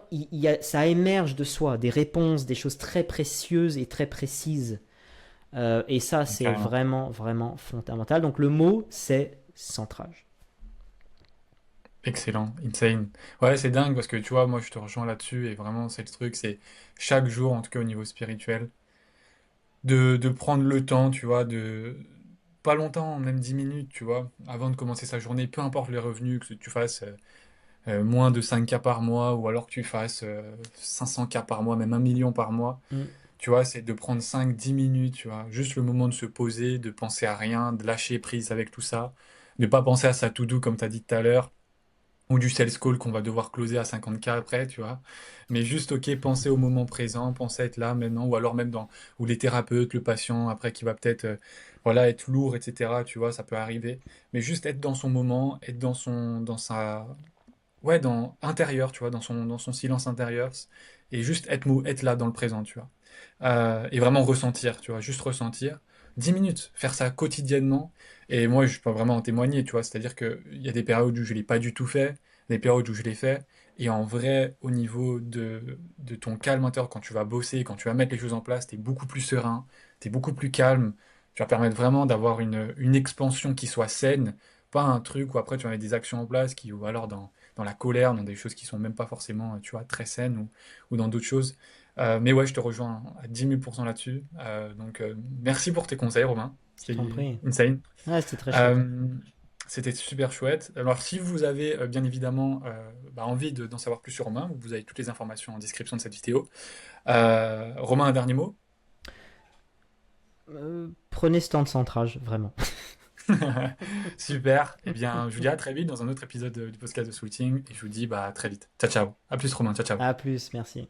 [SPEAKER 1] ça émerge de soi, des réponses, des choses très précieuses et très précises. Et ça, c'est
[SPEAKER 2] Carrément.
[SPEAKER 1] vraiment, vraiment fondamental. Donc le mot, c'est centrage.
[SPEAKER 2] Excellent, insane. Ouais, c'est dingue parce que tu vois, moi je te rejoins là-dessus et vraiment c'est le truc, c'est chaque jour, en tout cas au niveau spirituel, de prendre le temps, tu vois, de pas longtemps, même 10 minutes, tu vois, avant de commencer sa journée, peu importe les revenus, que tu fasses moins de 5K par mois ou alors que tu fasses 500K par mois, même 1 million par mois,
[SPEAKER 1] Mm.
[SPEAKER 2] tu vois, c'est de prendre 5, 10 minutes, tu vois, juste le moment de se poser, de penser à rien, de lâcher prise avec tout ça, de pas penser à sa to-do comme tu as dit tout à l'heure ou du sales call qu'on va devoir closer à 50K après, tu vois. Mais juste, ok, penser au moment présent, penser à être là maintenant, ou alors même ou les thérapeutes, le patient, après qui va peut-être, voilà, être lourd, etc., tu vois, ça peut arriver. Mais juste être dans son moment, être ouais, intérieur, tu vois, dans son silence intérieur, et juste être là dans le présent, tu vois. Et vraiment ressentir, tu vois, juste ressentir. 10 minutes, faire ça quotidiennement. Et moi, je peux vraiment en témoigner, tu vois, c'est-à-dire qu'il y a des périodes où je ne l'ai pas du tout fait, des périodes où je l'ai fait. Et en vrai, au niveau de ton calme intérieur, quand tu vas bosser, quand tu vas mettre les choses en place, tu es beaucoup plus serein, tu es beaucoup plus calme. Tu vas permettre vraiment d'avoir une expansion qui soit saine, pas un truc où après tu vas mettre des actions en place ou alors dans la colère, dans des choses qui sont même pas forcément, tu vois, très saines ou dans d'autres choses. Mais ouais, je te rejoins à 10 000% là-dessus. Donc, merci pour tes conseils, Romain.
[SPEAKER 1] Je t'en
[SPEAKER 2] C'était
[SPEAKER 1] prie.
[SPEAKER 2] insane.
[SPEAKER 1] Ah, c'était très chouette.
[SPEAKER 2] Euh, C'était super chouette. Alors, si vous avez bien évidemment envie d'en savoir plus sur Romain, vous avez toutes les informations en description de cette vidéo. Romain, un dernier mot?
[SPEAKER 1] Prenez ce temps de centrage, vraiment.
[SPEAKER 2] Super. Eh bien, je vous dis à très vite dans un autre épisode du podcast de Switching et je vous dis à très vite. Ciao, ciao. À plus, Romain. Ciao, ciao.
[SPEAKER 1] À plus, merci.